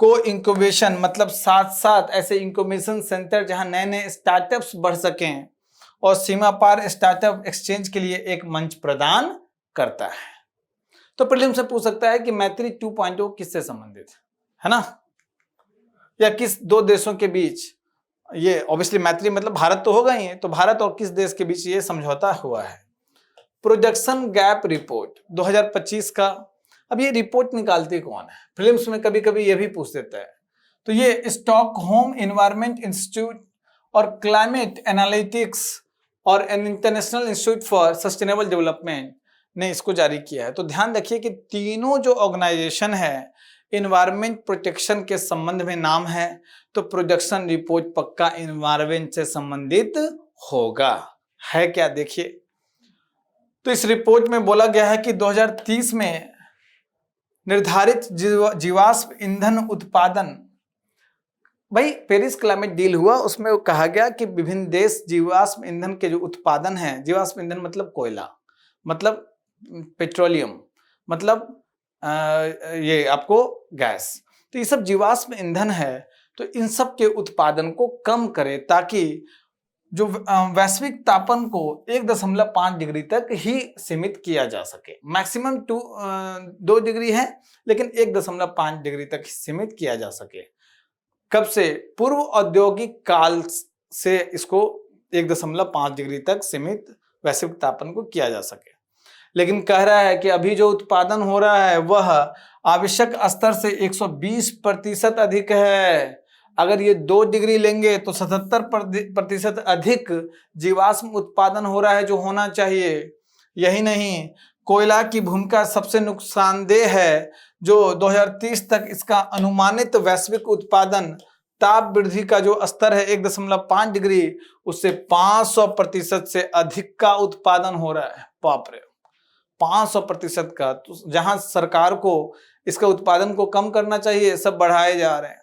को इंक्यूबेशन मतलब साथ साथ ऐसे इंक्यूबेशन सेंटर जहां नए नए स्टार्टअप्स बढ़ सकें, और सीमा पार स्टार्टअप एक्सचेंज के लिए एक मंच प्रदान करता है। तो प्रीलिम से पूछ सकता है कि मैत्री 2.0 किससे संबंधित है ना, या किस दो देशों के बीच ये, ऑब्वियसली मैत्री मतलब भारत तो होगा ही, तो भारत और किस देश के बीच ये समझौता हुआ है। प्रोडक्शन गैप रिपोर्ट 2025 का। अब ये रिपोर्ट निकालती कौन है? फिल्म्स में कभी कभी ये भी पूछ देता है। तो ये स्टॉकहोम एनवायरनमेंट इंस्टीट्यूट और क्लाइमेट एनालिटिक्स और international institute for sustainable development ने इसको जारी किया है। तो ध्यान रखिए कि तीनों जो ऑर्गेनाइजेशन है एनवायरनमेंट प्रोटेक्शन के संबंध में नाम है, तो प्रोडक्शन रिपोर्ट पक्का एनवायरनमेंट से संबंधित होगा। है क्या? देखिए, तो इस रिपोर्ट में बोला गया है कि 2030 में निर्धारित जीवाश्म ईंधन उत्पादन, भाई पेरिस क्लाइमेट डील हुआ, उसमें वो कहा गया कि विभिन्न देश जीवाश्म ईंधन के जो उत्पादन है, जीवाश्म ईंधन मतलब कोयला, मतलब पेट्रोलियम, मतलब ये आपको गैस, तो ये सब जीवाश्म ईंधन है, तो इन सब के उत्पादन को कम करे ताकि जो वैश्विक तापन को 1.5 डिग्री तक ही सीमित किया जा सके। मैक्सिमम 2 डिग्री है, लेकिन 1.5 डिग्री तक सीमित किया जा सके। कब से? पूर्व औद्योगिक काल से इसको 1.5 डिग्री तक सीमित वैश्विक तापन को किया जा सके। लेकिन कह रहा है कि अभी जो उत्पादन हो रहा है वह आवश्यक स्तर से 120% अधिक है। अगर ये 2 डिग्री लेंगे तो 77% अधिक जीवाश्म उत्पादन हो रहा है जो होना चाहिए। यही नहीं, कोयला की भूमिका सबसे नुकसानदेह है, जो 2030 तक इसका अनुमानित वैश्विक उत्पादन ताप वृद्धि का जो स्तर है 1.5 डिग्री, उससे 500% से अधिक का उत्पादन हो रहा है। बाप रे, 500% का। तो जहां सरकार को इसका उत्पादन को कम करना चाहिए, सब बढ़ाए जा रहे हैं।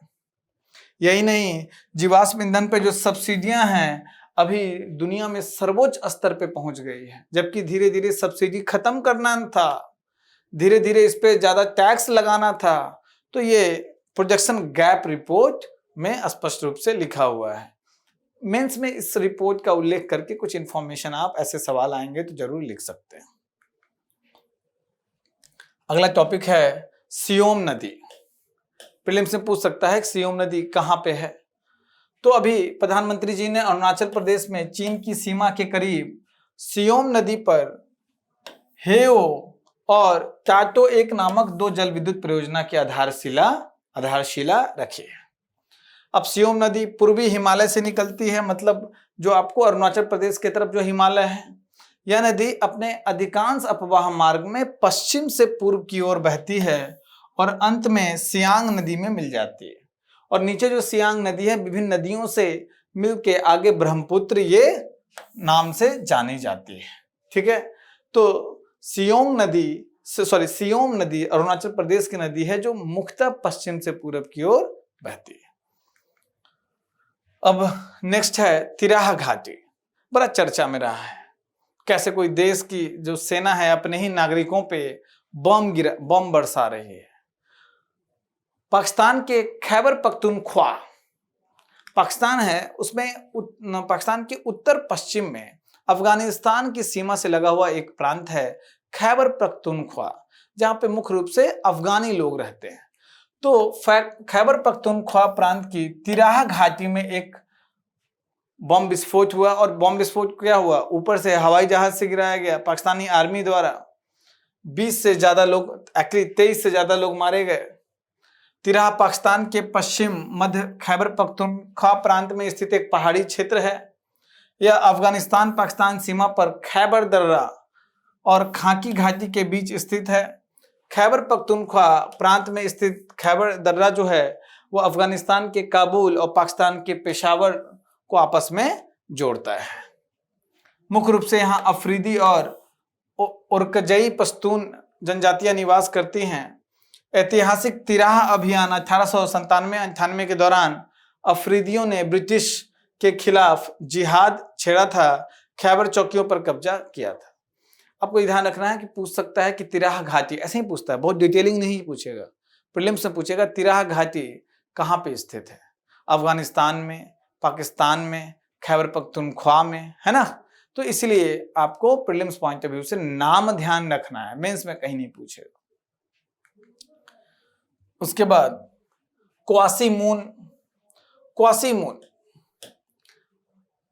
यही नहीं, जीवाश्म ईंधन पे जो सब्सिडियां हैं अभी दुनिया में सर्वोच्च स्तर पे पहुंच गई है, जबकि धीरे धीरे सब्सिडी खत्म करना था, धीरे धीरे इस पे ज्यादा टैक्स लगाना था। तो ये प्रोडक्शन गैप रिपोर्ट में स्पष्ट रूप से लिखा हुआ है। मेंस में इस रिपोर्ट का उल्लेख करके कुछ इंफॉर्मेशन, आप ऐसे सवाल आएंगे तो जरूर लिख सकते हैं। अगला टॉपिक है सियोम नदी। प्रीलिम्स में पूछ सकता है कि सियोम नदी कहाँ पे है। तो अभी प्रधानमंत्री जी ने अरुणाचल प्रदेश में चीन की सीमा के करीब सियोम नदी पर हेओ और टाटो एक नामक 2 जल विद्युत परियोजना की आधारशिला रखी है। अब सियोम नदी पूर्वी हिमालय से निकलती है, मतलब जो आपको अरुणाचल प्रदेश की तरफ जो हिमालय है, यह नदी अपने अधिकांश अपवाह मार्ग में पश्चिम से पूर्व की ओर बहती है और अंत में सियांग नदी में मिल जाती है। और नीचे जो सियांग नदी है विभिन्न नदियों से मिलके आगे ब्रह्मपुत्र ये नाम से जानी जाती है। ठीक है, तो सियोंग नदी सियोम नदी अरुणाचल प्रदेश की नदी है जो मुख्यतः पश्चिम से पूरब की ओर बहती है। अब नेक्स्ट है तिराहा घाटी, बड़ा चर्चा में रहा है। कैसे कोई देश की जो सेना है अपने ही नागरिकों पे बम बरसा रही है। पाकिस्तान के खैबर पख्तूनख्वा पाकिस्तान है, उसमें पाकिस्तान के उत्तर पश्चिम में अफगानिस्तान की सीमा से लगा हुआ एक प्रांत है खैबर पख्तूनख्वा, जहां पे मुख्य रूप से अफगानी लोग रहते हैं। तो खैबर पख्तूनख्वा प्रांत की तिराहा घाटी में एक बम विस्फोट हुआ, और बम विस्फोट क्या हुआ, ऊपर से हवाई जहाज से गिराया गया पाकिस्तानी आर्मी द्वारा। 20 से ज्यादा लोग, एक्चुअली 23 से ज्यादा लोग मारे गए। तिराहा पाकिस्तान के पश्चिम मध्य खैबर पख्तूनख्वा प्रांत में स्थित एक पहाड़ी क्षेत्र है। यह अफगानिस्तान पाकिस्तान सीमा पर खैबर दर्रा और खाकी घाटी के बीच स्थित है। खैबर पख्तूनख्वा प्रांत में स्थित खैबर दर्रा जो है वो अफगानिस्तान के काबुल और पाकिस्तान के पेशावर को आपस में जोड़ता है। मुख्य रूप से यहाँ अफरीदी और उरकजई पश्तून जनजातियां निवास करती हैं। ऐतिहासिक तिराहा अभियान 1897-98 के दौरान अफरीदियों ने ब्रिटिश के खिलाफ जिहाद छेड़ा था, खैबर चौकियों पर कब्जा किया था। आपको ध्यान रखना है कि पूछ सकता है कि तिराहा घाटी, ऐसे ही पूछता है, बहुत डिटेलिंग नहीं पूछेगा। प्रीलिम्स में पूछेगा तिराहा घाटी कहाँ पे स्थित है, अफगानिस्तान में, पाकिस्तान में, खैबर पख्तूनख्वा में, है ना। तो इसलिए आपको प्रीलिम्स पॉइंट ऑफ व्यू से नाम ध्यान रखना है, मेंस में कहीं नहीं पूछेगा। उसके बाद क्वासी मून,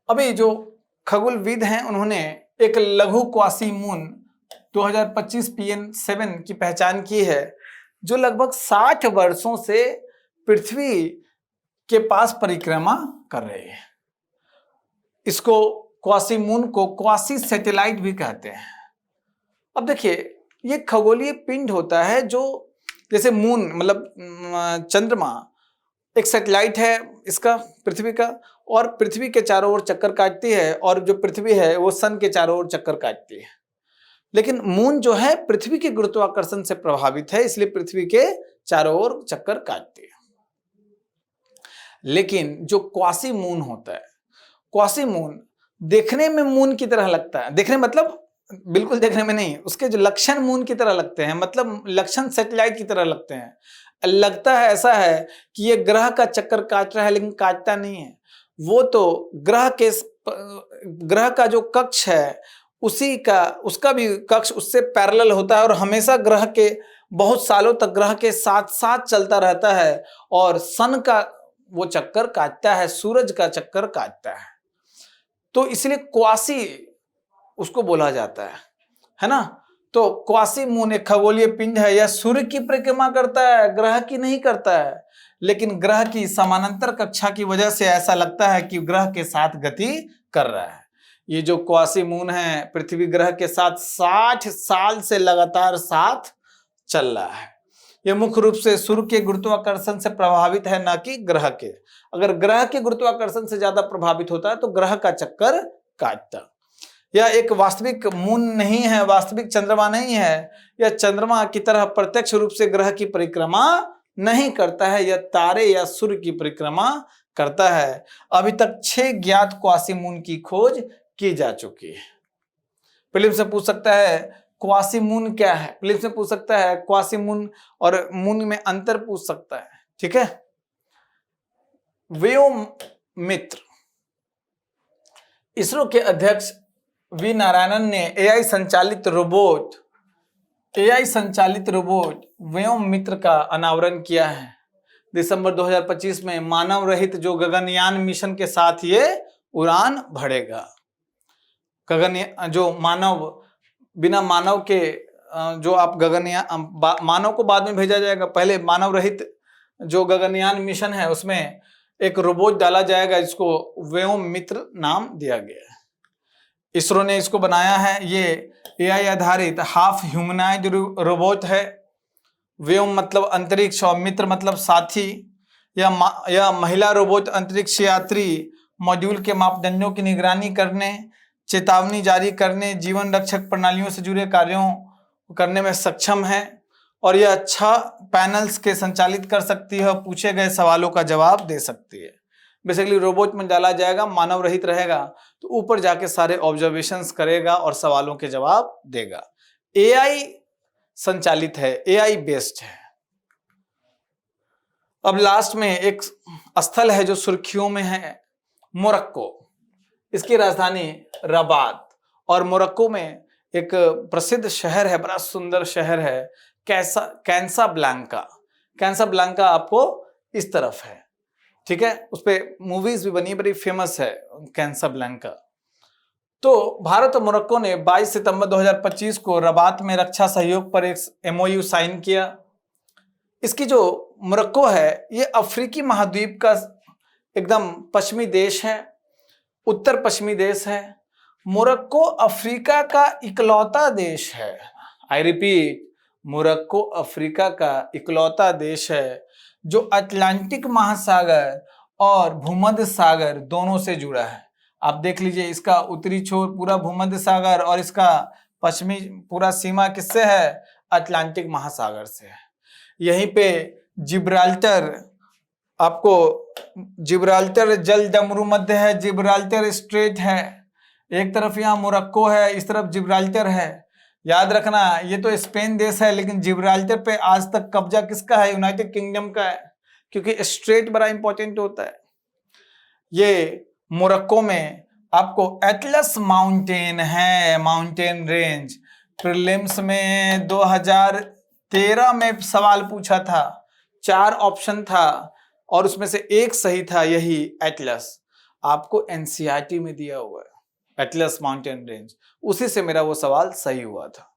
अभी जो खगोलविद हैं उन्होंने एक लघु क्वासी मून 2025 PN7 की पहचान की है, जो लगभग 60 वर्षों से पृथ्वी के पास परिक्रमा कर रही है। इसको क्वासी मून को क्वासी सैटेलाइट भी कहते हैं। अब देखिए, ये खगोलीय पिंड होता है जो, जैसे मून मतलब चंद्रमा एक सैटेलाइट है इसका पृथ्वी का, और पृथ्वी के चारों ओर चक्कर काटती है, और जो पृथ्वी है वो सन के चारों ओर चक्कर काटती है। लेकिन मून जो है पृथ्वी के गुरुत्वाकर्षण से प्रभावित है, इसलिए पृथ्वी के चारों ओर चक्कर काटती है। लेकिन जो क्वासी मून होता है, क्वासी मून देखने में मून की तरह लगता है, देखने मतलब बिल्कुल देखने में नहीं, उसके जो लक्षण मून की तरह लगते हैं, मतलब लक्षण सैटेलाइट की तरह लगते हैं। लगता है ऐसा है कि ये ग्रह का चक्कर काट रहा है, लेकिन काटता नहीं है। वो तो ग्रह का जो कक्ष है उसका भी कक्ष उससे पैरेलल होता है, और हमेशा ग्रह के बहुत सालों तक ग्रह के साथ साथ चलता रहता है, और सन का वो चक्कर काटता है, सूरज का चक्कर काटता है। तो इसलिए क्वासी उसको बोला जाता है ना। तो क्वासी मून एक खगोलीय पिंड है, यह सूर्य की परिक्रमा करता है, ग्रह की नहीं करता है, लेकिन ग्रह की समानांतर कक्षा की वजह से ऐसा लगता है कि ग्रह के साथ गति कर रहा है। ये जो क्वासी मून है पृथ्वी ग्रह के साथ 60 साल से लगातार साथ चल रहा है। यह मुख्य रूप से सूर्य के गुरुत्वाकर्षण से प्रभावित है, ना कि ग्रह के। अगर ग्रह के गुरुत्वाकर्षण से ज्यादा प्रभावित होता है तो ग्रह का चक्कर काटता। यह एक वास्तविक मून नहीं है, वास्तविक चंद्रमा नहीं है। यह चंद्रमा की तरह प्रत्यक्ष रूप से ग्रह की परिक्रमा नहीं करता है, यह तारे या सूर्य की परिक्रमा करता है। अभी तक 6 ज्ञात क्वासी मून की खोज की जा चुकी है। प्रीलिम्स से पूछ सकता है क्वासी मून क्या है, प्रीलिम्स से पूछ सकता है क्वासी मून और मून में अंतर पूछ सकता है, ठीक है। व्योममित्र, इसरो के अध्यक्ष वी नारायणन ने एआई संचालित रोबोट व्योममित्र का अनावरण किया है। दिसंबर 2025 में मानव रहित जो गगनयान मिशन के साथ ये उड़ान भरेगा। गगनयान जो बिना मानव के जो आप गगनयान, मानव को बाद में भेजा जाएगा, पहले मानव रहित जो गगनयान मिशन है उसमें एक रोबोट डाला जाएगा, जिसको व्योममित्र नाम दिया गया है। इसरो ने इसको बनाया है। ये एआई आधारित हाफ ह्यूमनाइज रोबोट है। व्योम मतलब अंतरिक्ष और मित्र मतलब साथी। यह महिला रोबोट अंतरिक्ष यात्री मॉड्यूल के मापदंडों की निगरानी करने, चेतावनी जारी करने, जीवन रक्षक प्रणालियों से जुड़े कार्यों करने में सक्षम है और यह अच्छा पैनल्स के संचालित कर सकती है और पूछे गए सवालों का जवाब दे सकती है। बेसिकली रोबोट में डाला जाएगा, मानव रहित रहेगा, तो ऊपर जाके सारे ऑब्जर्वेशंस करेगा और सवालों के जवाब देगा। एआई संचालित है, एआई बेस्ड है। अब लास्ट में एक स्थल है जो सुर्खियों में है, मोरक्को। इसकी राजधानी रबात, और मोरक्को में एक प्रसिद्ध शहर है, बड़ा सुंदर शहर है, कैसाब्लैंका। कैसाब्लैंका आपको इस तरफ है, ठीक है। उस पर मूवीज भी बनी, बड़ी फेमस है कैसाब्लैंका। तो भारत और मोरक्को ने 22 सितंबर 2025 को रबात में रक्षा सहयोग पर एक एमओयू साइन किया। इसकी जो मोरक्को है ये अफ्रीकी महाद्वीप का एकदम पश्चिमी देश है, उत्तर पश्चिमी देश है। मोरक्को अफ्रीका का इकलौता देश है। आई रिपीट, मोरक्को अफ्रीका का इकलौता देश है जो अटलांटिक महासागर और भूमध्य सागर दोनों से जुड़ा है। आप देख लीजिए, इसका उत्तरी छोर पूरा भूमध्य सागर और इसका पश्चिमी पूरा सीमा किससे है? अटलांटिक महासागर से है। यहीं पे जिब्राल्टर, आपको जिब्राल्टर जल डमरू मध्य है, जिब्राल्टर स्ट्रेट है। एक तरफ यहाँ मोरक्को है, इस तरफ जिब्राल्टर है। याद रखना, ये तो स्पेन देश है लेकिन जिब्राल्टर पे आज तक कब्जा किसका है? यूनाइटेड किंगडम का है, क्योंकि स्ट्रेट बड़ा इंपॉर्टेंट होता है। ये मोरक्को में आपको एटलस माउंटेन है, माउंटेन रेंज। प्रीलिम्स में 2013 में सवाल पूछा था, 4 ऑप्शन था और उसमें से एक सही था, यही एटलस। आपको एनसीईआरटी में दिया हुआ है एटलस माउंटेन रेंज, उसी से मेरा वो सवाल सही हुआ था।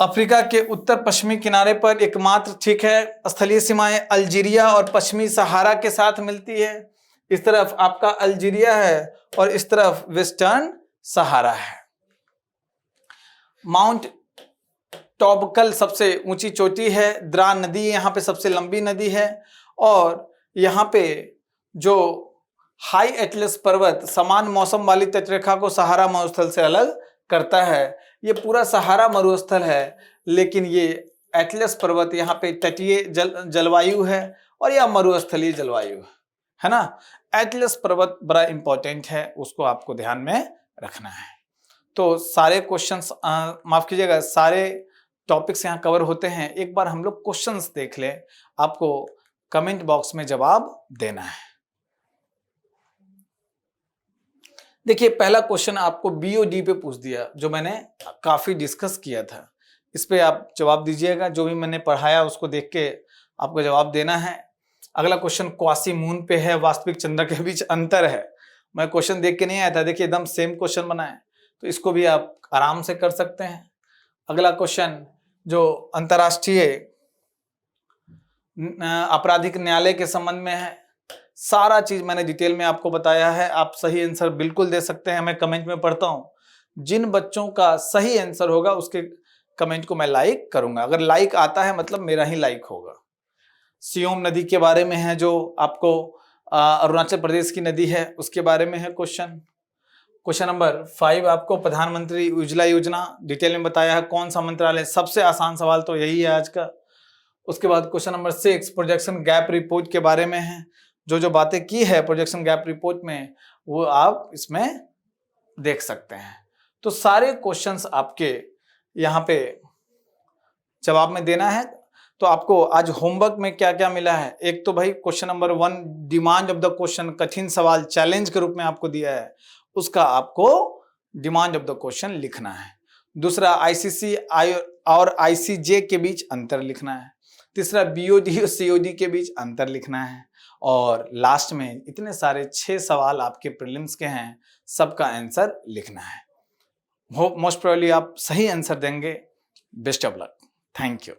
अफ्रीका के उत्तर पश्चिमी किनारे पर एकमात्र, ठीक है, स्थलीय सीमाएं अल्जीरिया और पश्चिमी सहारा के साथ मिलती है। इस तरफ आपका अल्जीरिया है और इस तरफ वेस्टर्न सहारा है। माउंट टॉबकल सबसे ऊंची चोटी है, द्रा नदी यहाँ पे सबसे लंबी नदी है, और यहाँ पे जो हाई एटलस पर्वत समान मौसम वाली तटरेखा को सहारा मरुस्थल से अलग करता है। ये पूरा सहारा मरुस्थल है, लेकिन ये एटलस पर्वत यहाँ पे तटीय जलवायु है और यह मरुस्थलीय जलवायु है ना। एटलस पर्वत बड़ा इंपॉर्टेंट है, उसको आपको ध्यान में रखना है। तो सारे क्वेश्चंस, माफ कीजिएगा, सारे टॉपिक्स यहाँ कवर होते हैं। एक बार हम लोग क्वेश्चंस देख लें, आपको कमेंट बॉक्स में जवाब देना है। देखिए, पहला क्वेश्चन आपको बीओडी पे पूछ दिया, जो मैंने काफी डिस्कस किया था। इस पे आप जवाब दीजिएगा, जो भी मैंने पढ़ाया उसको देख के आपको जवाब देना है। अगला क्वेश्चन क्वासी मून पे है, वास्तविक चंद्र के बीच अंतर है। मैं क्वेश्चन देख के नहीं आया था, देखिए एकदम सेम क्वेश्चन बना है, तो इसको भी आप आराम से कर सकते हैं। अगला क्वेश्चन जो अंतर्राष्ट्रीय आपराधिक न्यायालय के संबंध में है, सारा चीज मैंने डिटेल में आपको बताया है। आप सही आंसर बिल्कुल दे सकते हैं, मैं कमेंट में पढ़ता हूं। जिन बच्चों का सही आंसर होगा उसके कमेंट को मैं लाइक करूंगा। अगर लाइक आता है मतलब मेरा ही लाइक होगा। सियोम नदी के बारे में है, जो आपको अरुणाचल प्रदेश की नदी है, उसके बारे में है क्वेश्चन। क्वेश्चन नंबर 5 आपको प्रधानमंत्री उज्ज्वला योजना डिटेल में बताया है, कौन सा मंत्रालय। सबसे आसान सवाल तो यही है आज का। उसके बाद question number 6 projection gap report के बारे में है। जो बातें की है प्रोजेक्शन गैप रिपोर्ट में, वो आप इसमें देख सकते हैं। तो सारे क्वेश्चंस आपके यहाँ पे जवाब में देना है। तो आपको आज होमवर्क में क्या क्या मिला है? एक तो भाई question number 1 demand of the question, कठिन सवाल चैलेंज के रूप में आपको दिया है, उसका आपको डिमांड ऑफ द क्वेश्चन लिखना है। दूसरा आईसीसी और आईसीजे के बीच अंतर लिखना है। तीसरा बीओडी और सीओडी के बीच अंतर लिखना है। और लास्ट में इतने सारे 6 सवाल आपके प्रीलिम्स के हैं, सबका आंसर लिखना है। मोस्ट प्रोबेबली आप सही आंसर देंगे। Best of luck. Thank you.